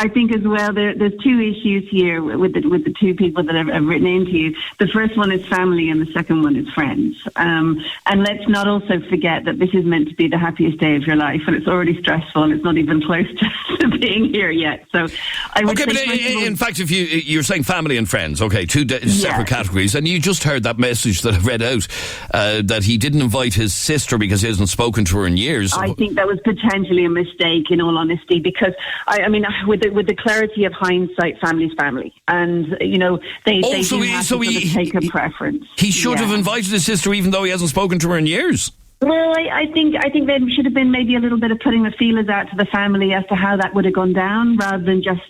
think as well there's two issues here with the two people that have written into you. The first one is family, and the second one is friends. And let's not also forget that this is meant to be the happiest day of your life, and it's already stressful, and it's not even close to being here yet. So I would okay, say, but in fact, if you're saying family and friends, okay, two separate categories, and you just heard that message that I read out, that he didn't invite his sister because he hasn't spoken to her in years. I think that was potentially a mistake, in all honesty, because I mean, with the clarity of hindsight, family's family, and you know they do have to sort of take a preference. He should have invited his sister, even though he hasn't spoken to her in years. Well, I think there should have been maybe a little bit of putting the feelers out to the family as to how that would have gone down, rather than just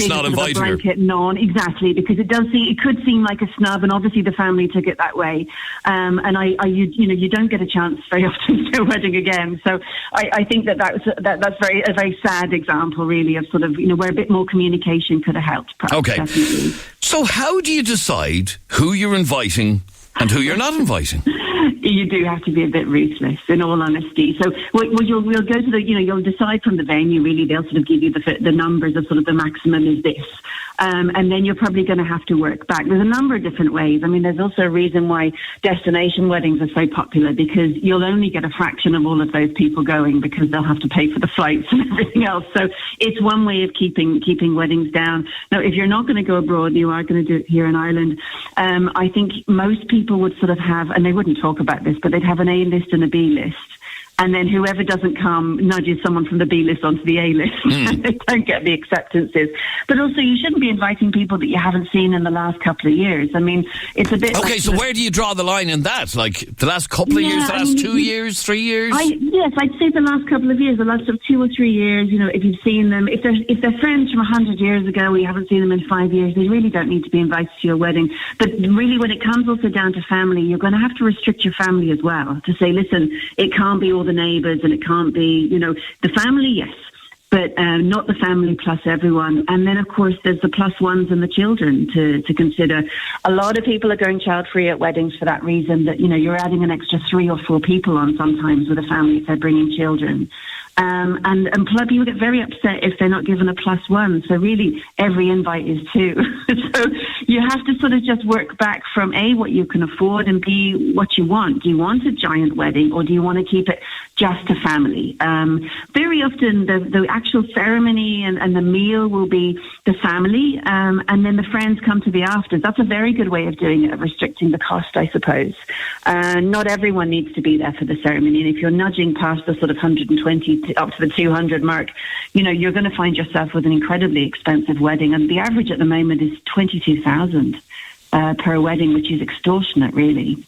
not inviting her. Blanket non, exactly, because it could seem like a snub, and obviously the family took it that way. And you don't get a chance very often to do a wedding again. So I think that's a very sad example, really, of sort of where a bit more communication could have helped. Perhaps, okay, definitely. So how do you decide who you're inviting and who you're not inviting? You do have to be a bit ruthless, in all honesty. So we'll go to you'll decide from the venue, really. They'll sort of give you the numbers of sort of the maximum is this. And then you're probably going to have to work back. There's a number of different ways. I mean, there's also a reason why destination weddings are so popular, because you'll only get a fraction of all of those people going, because they'll have to pay for the flights and everything else. So it's one way of keeping weddings down. Now, if you're not going to go abroad, you are going to do it here in Ireland. I think most people would sort of have, and they wouldn't talk about this, but they'd have an A list and a B list. And then whoever doesn't come nudges someone from the B list onto the A list. And they don't get the acceptances. But also, you shouldn't be inviting people that you haven't seen in the last couple of years. I mean, it's a bit... Okay, so where do you draw the line in that? Like, the last couple of years, the last 2 years, 3 years? Yes, I'd say the last couple of years, the last of 2 or 3 years, if you've seen them, if they're friends from 100 years ago, you haven't seen them in 5 years, they really don't need to be invited to your wedding. But really, when it comes also down to family, you're going to have to restrict your family as well, to say, listen, it can't be all the neighbours, and it can't be, the family, yes, but not the family plus everyone. And then, of course, there's the plus ones and the children to consider. A lot of people are going child-free at weddings for that reason, that, you're adding an extra 3 or 4 people on sometimes with a family if they're bringing children. And people get very upset if they're not given a plus one. So really, every invite is 2. So you have to sort of just work back from A, what you can afford, and B, what you want. Do you want a giant wedding, or do you want to keep it just a family? Very often, the actual ceremony and the meal will be the family, and then the friends come to the afters. That's a very good way of doing it, of restricting the cost, I suppose. Not everyone needs to be there for the ceremony, and if you're nudging past the sort of 120 up to the 200 mark, you're going to find yourself with an incredibly expensive wedding. And the average at the moment is 22,000 per wedding, which is extortionate, really.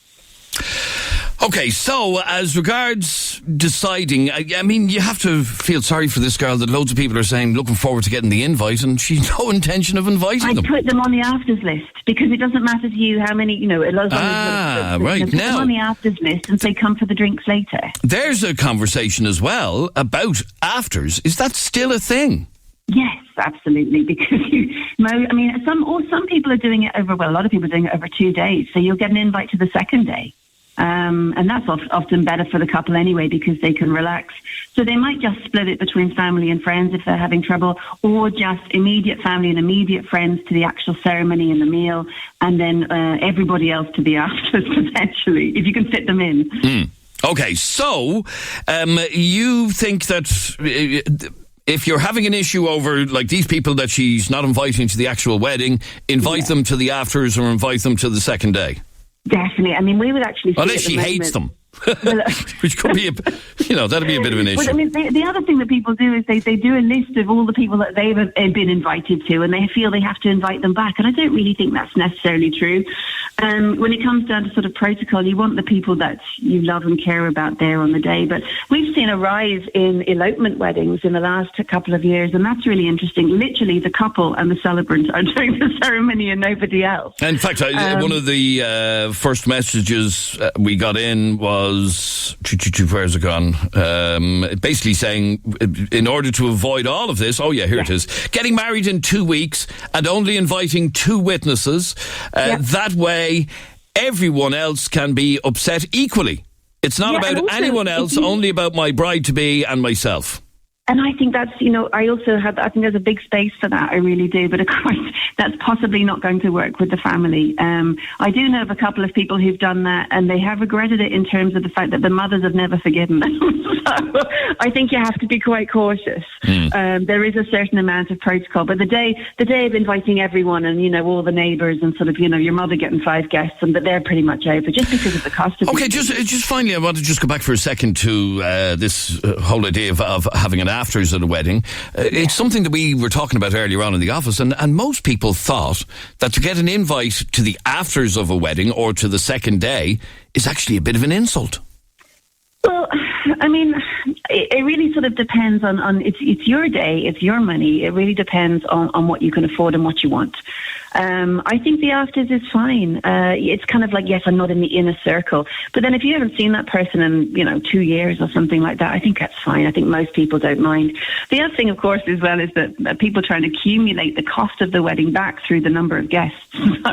Okay, so as regards deciding, I mean, you have to feel sorry for this girl that loads of people are saying, looking forward to getting the invite, and she's no intention of inviting them. I put them on the afters list, because it doesn't matter to you how many, right. Now, put them on the afters list and say, come for the drinks later. There's a conversation as well about afters. Is that still a thing? Yes, absolutely, because some people are doing it over, a lot of people are doing it over 2 days, so you'll get an invite to the second day. And that's often better for the couple anyway, because they can relax. So they might just split it between family and friends if they're having trouble, or just immediate family and immediate friends to the actual ceremony and the meal, and then everybody else to the afters, potentially, if you can fit them in. Okay, so you think that... if you're having an issue over, like, these people that she's not inviting to the actual wedding, invite them to the afters or invite them to the second day? Definitely. I mean, we would actually... Unless she hates them. Which could be, that'd be a bit of an issue. But I mean, the other thing that people do is they do a list of all the people that they've been invited to, and they feel they have to invite them back. And I don't really think that's necessarily true. When it comes down to sort of protocol, you want the people that you love and care about there on the day. But we've seen a rise in elopement weddings in the last couple of years, and that's really interesting. Literally, the couple and the celebrant are doing the ceremony and nobody else. In fact, one of the first messages we got in was, where's it gone? Basically saying, in order to avoid all of this, it is, getting married in 2 weeks and only inviting 2 witnesses. That way, everyone else can be upset equally. It's not about anyone else, only about my bride-to-be and myself. And I think that's, I think there's a big space for that. I really do. But of course, that's possibly not going to work with the family. I do know of a couple of people who've done that, and they have regretted it in terms of the fact that the mothers have never forgiven them. So I think you have to be quite cautious. There is a certain amount of protocol. But the day of inviting everyone and, all the neighbours and sort of, your mother getting 5 guests, and that they're pretty much over just because of the cost of it. Okay, just finally, I want to just go back for a second to this whole idea of having an afters at a wedding. It's something that we were talking about earlier on in the office, and most people thought that to get an invite to the afters of a wedding or to the second day is actually a bit of an insult. Well, I mean, it really sort of depends on it's your day, it's your money. It really depends on what you can afford and what you want. I think the afters is fine. It's kind of like, yes, I'm not in the inner circle. But then if you haven't seen that person in, 2 years or something like that, I think that's fine. I think most people don't mind. The other thing, of course, as well, is that people trying to accumulate the cost of the wedding back through the number of guests. So,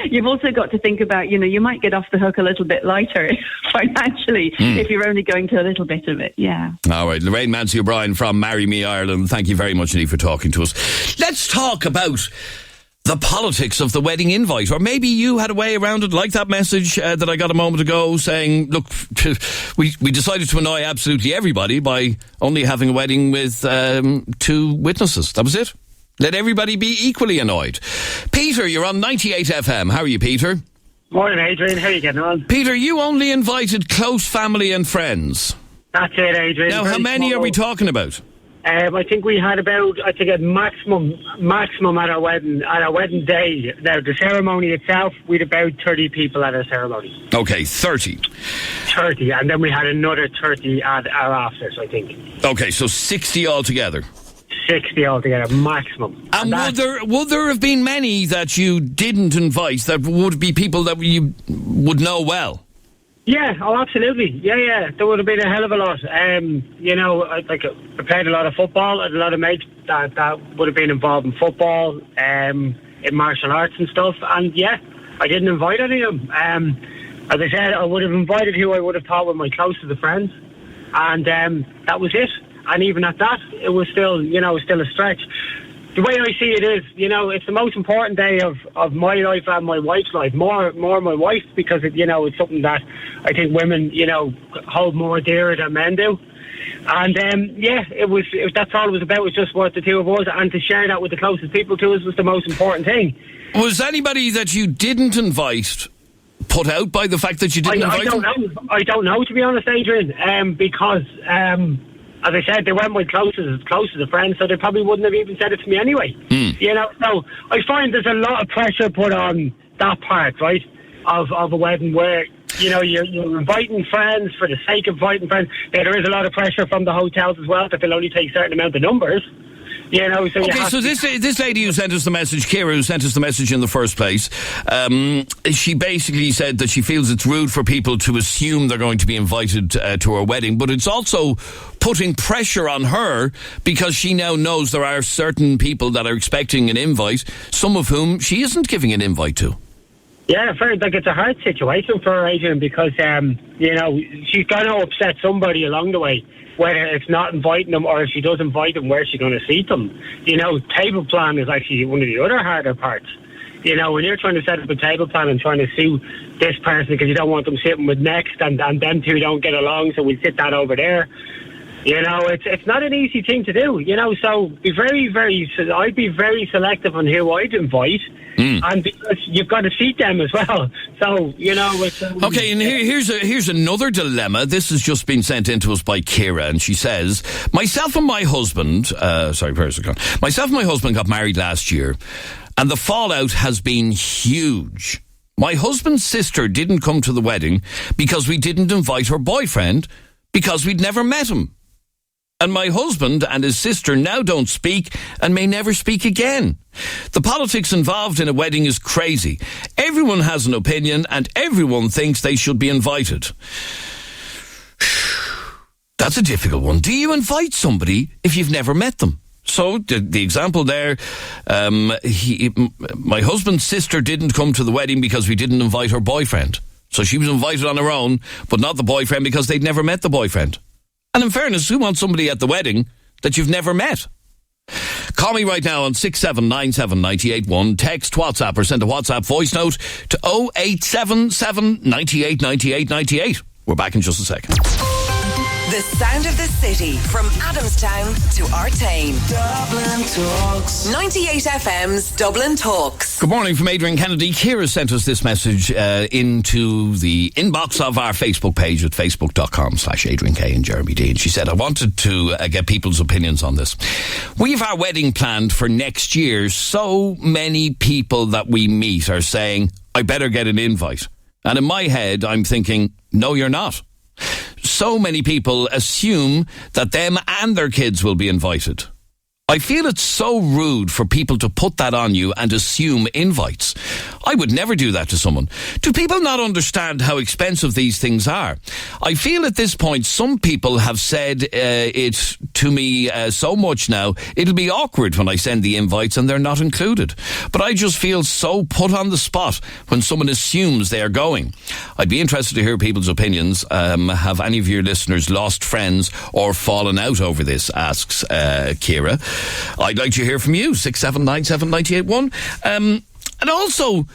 you've also got to think about, you might get off the hook a little bit lighter financially if you're only going to a little bit of it. Yeah. All right. Lorraine Mancy O'Brien from Marry Me Ireland, thank you very much indeed for talking to us. Let's talk about the politics of the wedding invite. Or maybe you had a way around it, like that message that I got a moment ago saying, look, we decided to annoy absolutely everybody by only having a wedding with 2 witnesses. That was it. Let everybody be equally annoyed. Peter, you're on 98 FM. How are you, Peter? Morning, Adrian. How are you getting on? Peter, you only invited close family and friends. That's it, Adrian. Now, how many are we talking about? I think we had about, a maximum at our wedding day. Now, the ceremony itself, we had about 30 people at our ceremony. Okay, 30. 30, and then we had another 30 at our afters, I think. Okay, so 60 altogether. 60 altogether, maximum. And would there have been many that you didn't invite that would be people that you would know well? Yeah, absolutely. Yeah. There would have been a hell of a lot. I played a lot of football, and a lot of mates that would have been involved in football, in martial arts and stuff. And yeah, I didn't invite any of them. As I said, I would have invited who I would have thought were my closest of friends, and that was it. And even at that, it was still, still a stretch. The way I see it is, it's the most important day of my life and my wife's life. More my wife, because it's something that I think women, hold more dear than men do. And that's all it was about. It was just what the 2 of us, and to share that with the closest people to us was the most important thing. Was anybody that you didn't invite put out by the fact that you didn't invite them? I don't know, to be honest, Adrian, because as I said, they weren't my closest of friends, so they probably wouldn't have even said it to me anyway. So I find there's a lot of pressure put on that part, right, of a wedding where, you're inviting friends for the sake of inviting friends. There is a lot of pressure from the hotels as well that they'll only take a certain amount of numbers. So this lady who sent us the message, Kira, who sent us the message in the first place, she basically said that she feels it's rude for people to assume they're going to be invited to her wedding, but it's also putting pressure on her because she now knows there are certain people that are expecting an invite, some of whom she isn't giving an invite to. Yeah, it's a hard situation for her, Adrian, because, she's going to upset somebody along the way. Whether it's not inviting them or if she does invite them, where's she going to seat them? Table plan is actually one of the other harder parts. When you're trying to set up a table plan and trying to suit this person because you don't want them sitting with next and them 2 don't get along, so we'll sit that over there. It's not an easy thing to do, so I'd be very selective on who I'd invite. And because you've got to seat them as well. So, it's... Okay, and here's another dilemma. This has just been sent in to us by Kira, and she says, myself and my husband got married last year, and the fallout has been huge. My husband's sister didn't come to the wedding because we didn't invite her boyfriend because we'd never met him. And my husband and his sister now don't speak and may never speak again. The politics involved in a wedding is crazy. Everyone has an opinion and everyone thinks they should be invited. That's a difficult one. Do you invite somebody if you've never met them? So, the example there, my husband's sister didn't come to the wedding because we didn't invite her boyfriend. So she was invited on her own, but not the boyfriend because they'd never met the boyfriend. And in fairness, who wants somebody at the wedding that you've never met? Call me right now on 6797981. Text, WhatsApp, or send a WhatsApp voice note to 0877 98 98 98. We're back in just a second. The sound of the city from Adamstown to Artane. Dublin Talks. 98FM's Dublin Talks. Good morning from Adrian Kennedy. Ciara sent us this message into the inbox of our Facebook page at facebook.com/Adrian K and Jeremy Dean. She said, I wanted to get people's opinions on this. We've our wedding planned for next year. So many people that we meet are saying, I better get an invite. And in my head, I'm thinking, no, you're not. So many people assume that them and their kids will be invited. I feel it's so rude for people to put that on you and assume invites. I would never do that to someone. Do people not understand how expensive these things are? I feel at this point some people have said it to me so much now, it'll be awkward when I send the invites and they're not included. But I just feel so put on the spot when someone assumes they are going. I'd be interested to hear people's opinions. Have any of your listeners lost friends or fallen out over this, asks Ciara. I'd like to hear from you, 6797981. And also,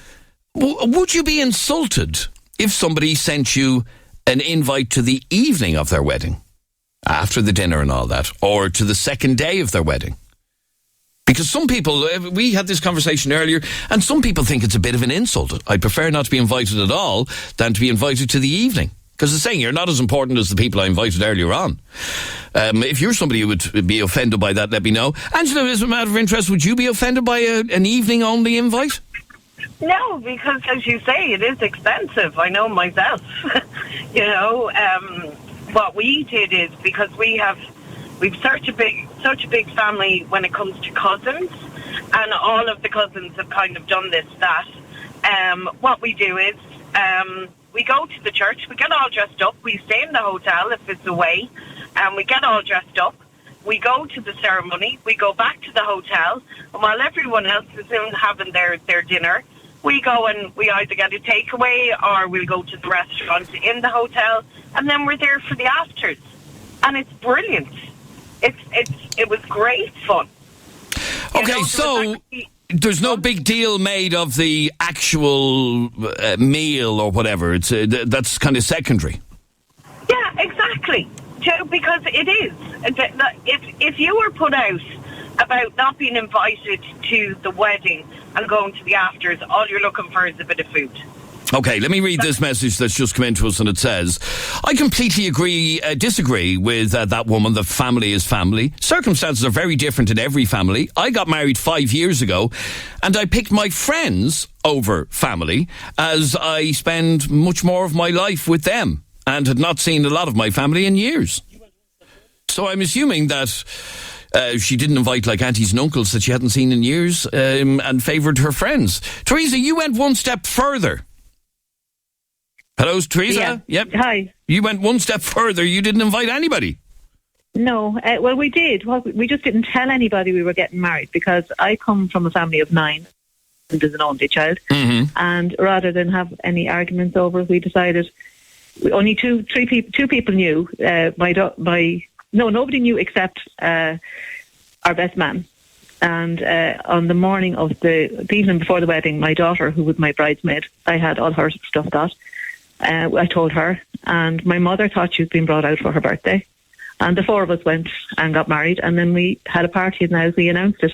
would you be insulted if somebody sent you an invite to the evening of their wedding, after the dinner and all that, or to the second day of their wedding? Because some people, we had this conversation earlier, and some people think it's a bit of an insult. I'd prefer not to be invited at all than to be invited to the evening. Because it's saying you're not as important as the people I invited earlier on. If you're somebody who would be offended by that, let me know. Angela, as a matter of interest, would you be offended by an evening-only invite? No, because as you say, it is expensive. I know myself. What we did is, because we've such a big family when it comes to cousins, and all of the cousins have kind of done this, that. What we do is, we go to the church, we get all dressed up, we stay in the hotel if it's away, and we get all dressed up. We go to the ceremony, we go back to the hotel, and while everyone else is in having their dinner, we go and we either get a takeaway or we'll go to the restaurant in the hotel, and then we're there for the afters. And it's brilliant. It was great fun. Okay, so there's no big deal made of the actual meal or whatever. It's that's kind of secondary. Yeah, exactly. Because it is. If you were put out about not being invited to the wedding and going to the afters, all you're looking for is a bit of food. Okay, let me read this message that's just come into us, and it says, I completely disagree with that woman that family is family. Circumstances are very different in every family. I got married 5 years ago, and I picked my friends over family, as I spend much more of my life with them, and had not seen a lot of my family in years. So I'm assuming that she didn't invite like aunties and uncles that she hadn't seen in years, and favoured her friends. Teresa, you went one step further. Hello, Teresa? Yeah. Yep. Hi. You went one step further. You didn't invite anybody. No. Well, we did. We just didn't tell anybody we were getting married, because I come from a family of 9 and as an only child. Mm-hmm. And rather than have any arguments over it, we decided only two people knew. Nobody knew except our best man. And on the morning of the evening before the wedding, my daughter, who was my bridesmaid, I had all her stuff got. I told her, and my mother thought she was being brought out for her birthday. And the four of us went and got married, and then we had a party, and now we announced it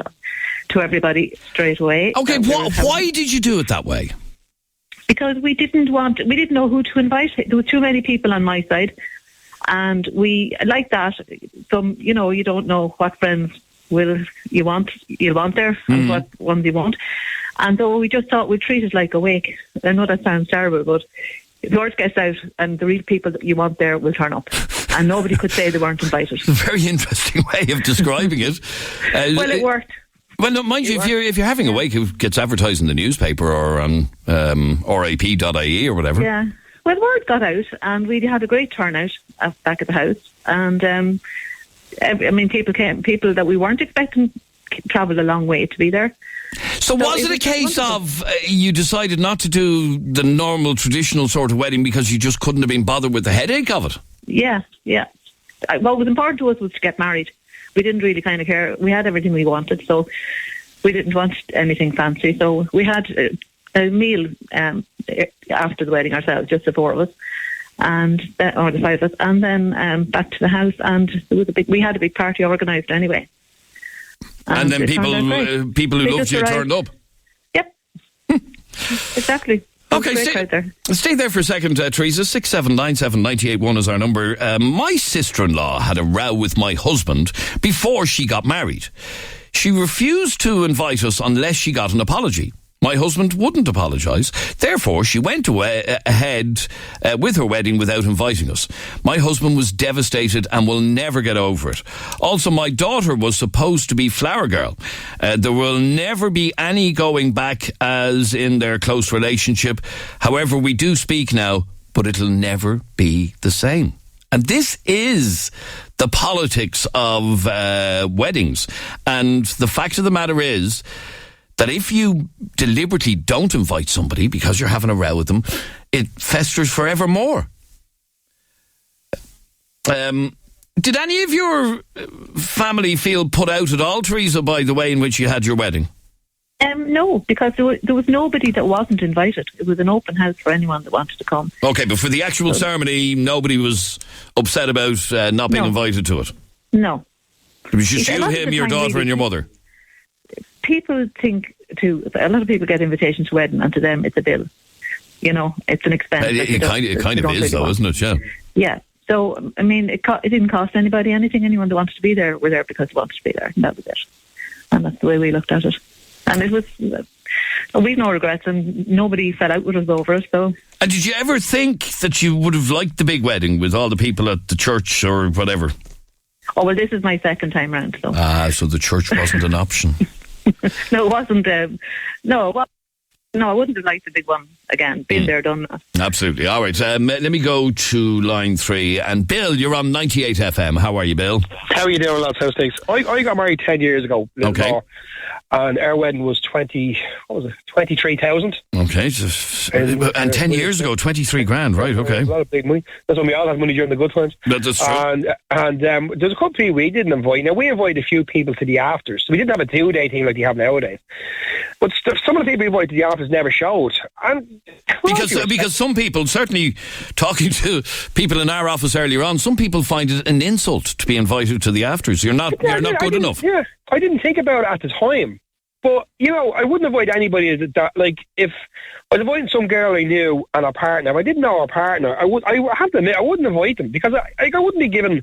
to everybody straight away. Okay, why did you do it that way? Because we didn't know who to invite. There were too many people on my side, and we like that. You don't know what friends you'll want there, and what ones you won't. And so we just thought we'd treat it like a wake. I know that sounds terrible, but the word gets out, and the real people that you want there will turn up, and nobody could say they weren't invited. It's a very interesting way of describing it. Well, it worked. Well, no, mind you, if you're having a wake, it gets advertised in the newspaper or on rap.ie or whatever. Yeah. Well, the word got out, and we had a great turnout back at the house, and people that we weren't expecting travelled a long way to be there. So was it a case of you decided not to do the normal traditional sort of wedding because you just couldn't have been bothered with the headache of it? Yeah. What was important to us was to get married. we didn't really kind of care. We had everything we wanted, so we didn't want anything fancy. So we had a meal after the wedding ourselves, just the four of us, or the five of us, and then back to the house. And there was we had a big party organised anyway. And then people who loved you turned up. Yep, exactly. Okay, stay there for a second, Teresa. 6797981 is our number. My sister-in-law had a row with my husband before she got married. She refused to invite us unless she got an apology. My husband wouldn't apologise. Therefore, she went ahead with her wedding without inviting us. My husband was devastated and will never get over it. Also, my daughter was supposed to be flower girl. There will never be any going back as in their close relationship. However, we do speak now, but it'll never be the same. And this is the politics of weddings. And the fact of the matter is that if you deliberately don't invite somebody because you're having a row with them, it festers forevermore. Did any of your family feel put out at all, Teresa, by the way in which you had your wedding? No, because there was nobody that wasn't invited. It was an open house for anyone that wanted to come. Okay, but for the actual ceremony, nobody was upset about not being invited to it? No. It was just you, him, your daughter and your mother? People think a lot of people get invitations to wedding, and to them it's a bill. You know, it's an expense. It kind of is, though, isn't it? Yeah. Yeah. So, I mean, it didn't cost anybody anything. Anyone that wanted to be there were there because they wanted to be there, and that was it. And that's the way we looked at it. And it was, we've no regrets, and nobody fell out with us over it. So. And did you ever think that you would have liked the big wedding with all the people at the church or whatever? Oh, well, this is my second time round. So. So the church wasn't an option. No, it wasn't. No, I wouldn't have liked the big one again. Been there, done that. Absolutely. All right. Let me go to line 3. And Bill, you're on 98 FM. How are you, Bill? How are you doing, lads? How's things? I got married 10 years ago. Okay. More, and our wedding was 23,000. Okay. And 10 years ago, 23 grand, right? Okay. A lot of big money. That's when we all had money during the good times. That's true. And there's a couple of people we didn't invite. Now, we invited a few people to the afters. We didn't have a 2-day thing like you have nowadays. But some of the people we invited to the afters never showed. And because some people, certainly talking to people in our office earlier on, some people find it an insult to be invited to the afters. You're not good enough. Yeah, I didn't think about it at the time. But, you know, I wouldn't avoid anybody that, like, if I was avoiding some girl I knew and her partner, if I didn't know her partner, I have to admit, I wouldn't avoid them, because I wouldn't be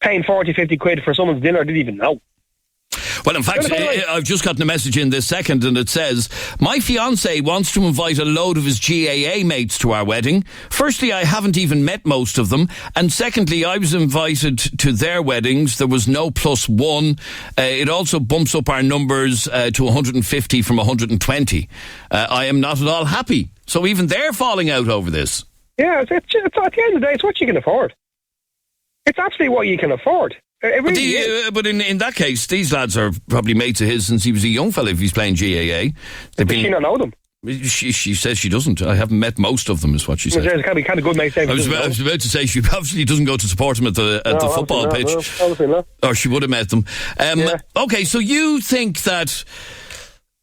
paying 40, 50 quid for someone's dinner I didn't even know. Well, in fact, I've just gotten a message in this second, and it says, my fiancé wants to invite a load of his GAA mates to our wedding. Firstly, I haven't even met most of them. And secondly, I was invited to their weddings. There was no +1. It also bumps up our numbers to 150 from 120. I am not at all happy. So even they're falling out over this. Yeah, it's at the end of the day, it's what you can afford. It's absolutely what you can afford. Really but in that case, these lads are probably mates of his since he was a young fella if he's playing GAA. Does she not know them? She says she doesn't. I haven't met most of them, is what she said. It's kind of good mates. I was about to say she obviously doesn't go to support him at the football pitch. No. Or she would have met them. Okay, so you think that...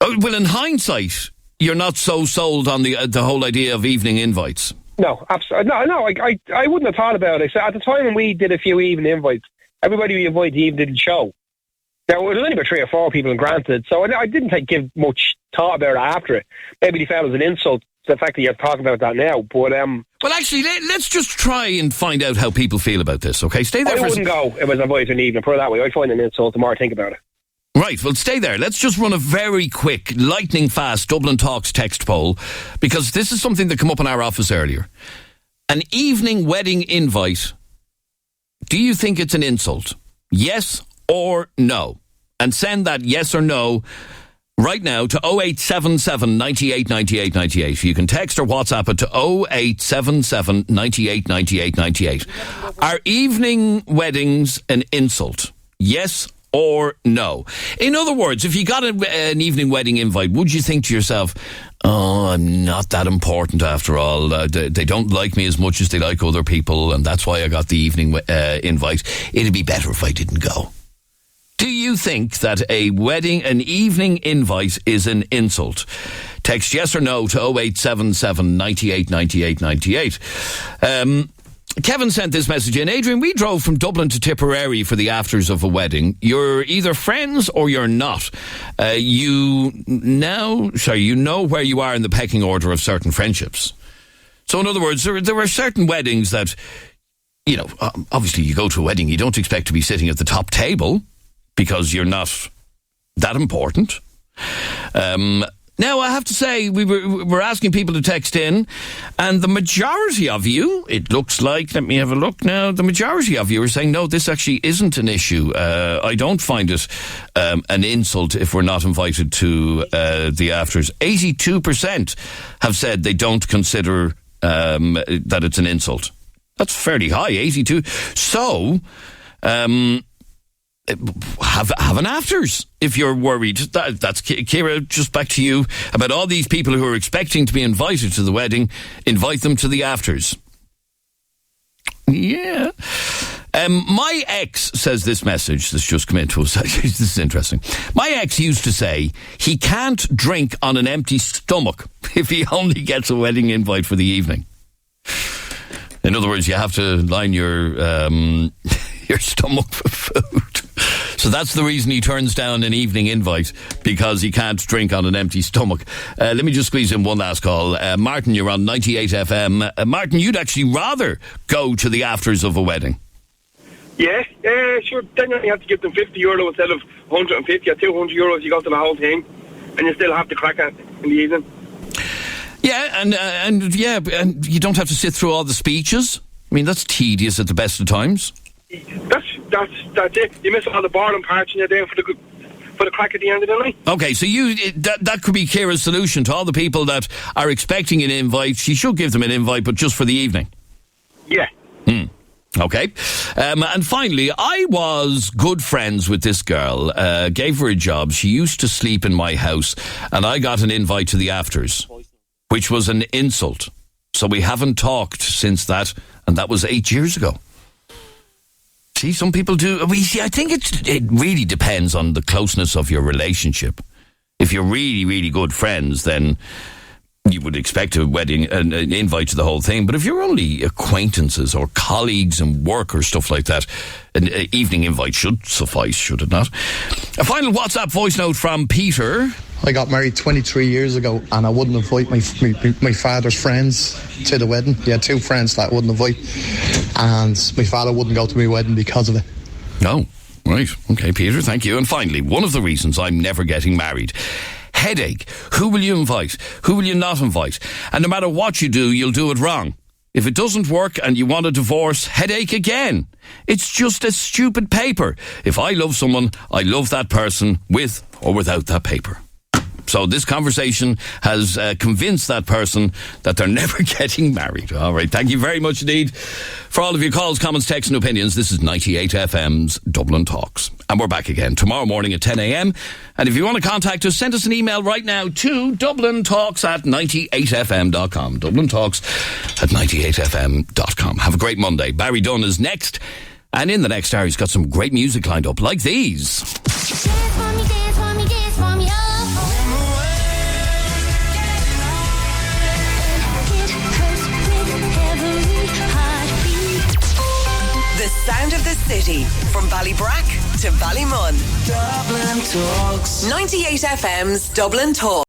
well, in hindsight, you're not so sold on the whole idea of evening invites? No, absolutely. No, I wouldn't have thought about it. So at the time when we did a few evening invites, everybody we invited even didn't show. Now, it was only about 3 or 4 people, and granted, so I didn't give much thought about it after it. Maybe they found it was an insult, the fact that you're talking about that now, but... Well, actually, let's just try and find out how people feel about this, okay? Stay there I wouldn't go if I was invited to an evening, put it that way. I'd find it an insult the more I think about it. Right, well, stay there. Let's just run a very quick, lightning-fast Dublin Talks text poll, because this is something that came up in our office earlier. An evening wedding invite... Do you think it's an insult? Yes or no? And send that yes or no right now to 0877 98 98 98. You can text or WhatsApp it to 0877 98 98 98. Are evening weddings an insult? Yes or no? In other words, if you got an evening wedding invite, would you think to yourself, oh, I'm not that important after all. They don't like me as much as they like other people, and that's why I got the evening invite. It'd be better if I didn't go. Do you think that an evening invite is an insult? Text yes or no to 0877 98 98 98. Kevin sent this message in. Adrian, we drove from Dublin to Tipperary for the afters of a wedding. You're either friends or you're not. You know where you are in the pecking order of certain friendships. So in other words, there are certain weddings that, you know, obviously you go to a wedding, you don't expect to be sitting at the top table because you're not that important. Now, I have to say, we're asking people to text in, and the majority of you, it looks like, let me have a look now, the majority of you are saying, no, this actually isn't an issue. I don't find it an insult if we're not invited to the afters. 82% have said they don't consider that it's an insult. That's fairly high, 82. So, have an afters if you're worried. That's Ciara, just back to you about all these people who are expecting to be invited to the wedding. Invite them to the afters. Yeah. My ex says this message that's just come into us. This is interesting. My ex used to say he can't drink on an empty stomach if he only gets a wedding invite for the evening. In other words, you have to line your stomach for food. So that's the reason he turns down an evening invite, because he can't drink on an empty stomach. Let me just squeeze in one last call. Martin, you're on 98 FM. Martin, you'd actually rather go to the afters of a wedding. Yeah, sure. Then you have to give them €50 instead of 150 or €200. You go to the whole thing, and you still have to crack it in the evening. Yeah, and you don't have to sit through all the speeches. I mean, that's tedious at the best of times. That's it. You miss all the boring parts, and you're there for the crack at the end of the night. Okay, so that could be Ciara's solution to all the people that are expecting an invite. She should give them an invite, but just for the evening. Yeah. Okay. And finally, I was good friends with this girl, gave her a job. She used to sleep in my house, and I got an invite to the afters, which was an insult. So we haven't talked since that, and that was 8 years ago. See, some people do. I think it really depends on the closeness of your relationship. If you're really, really good friends, then you would expect a wedding, an invite to the whole thing. But if you're only acquaintances or colleagues and work or stuff like that, an evening invite should suffice, should it not? A final WhatsApp voice note from Peter. I got married 23 years ago, and I wouldn't invite my father's friends to the wedding. He had two friends that I wouldn't invite, and my father wouldn't go to my wedding because of it. No. Right. Okay, Peter, thank you. And finally, one of the reasons I'm never getting married: headache. Who will you invite? Who will you not invite? And no matter what you do, you'll do it wrong. If it doesn't work and you want a divorce, headache again. It's just a stupid paper. If I love someone, I love that person with or without that paper. So this conversation has convinced that person that they're never getting married. All right. Thank you very much indeed for all of your calls, comments, texts and opinions. This is 98 FM's Dublin Talks. And we're back again tomorrow morning at 10 a.m. And if you want to contact us, send us an email right now to dublintalks@98fm.com. dublintalks@98fm.com. Have a great Monday. Barry Dunn is next. And in the next hour, he's got some great music lined up, like these. The sound of the city, from Ballybrack to Ballymun. Dublin Talks. 98 FM's Dublin Talks.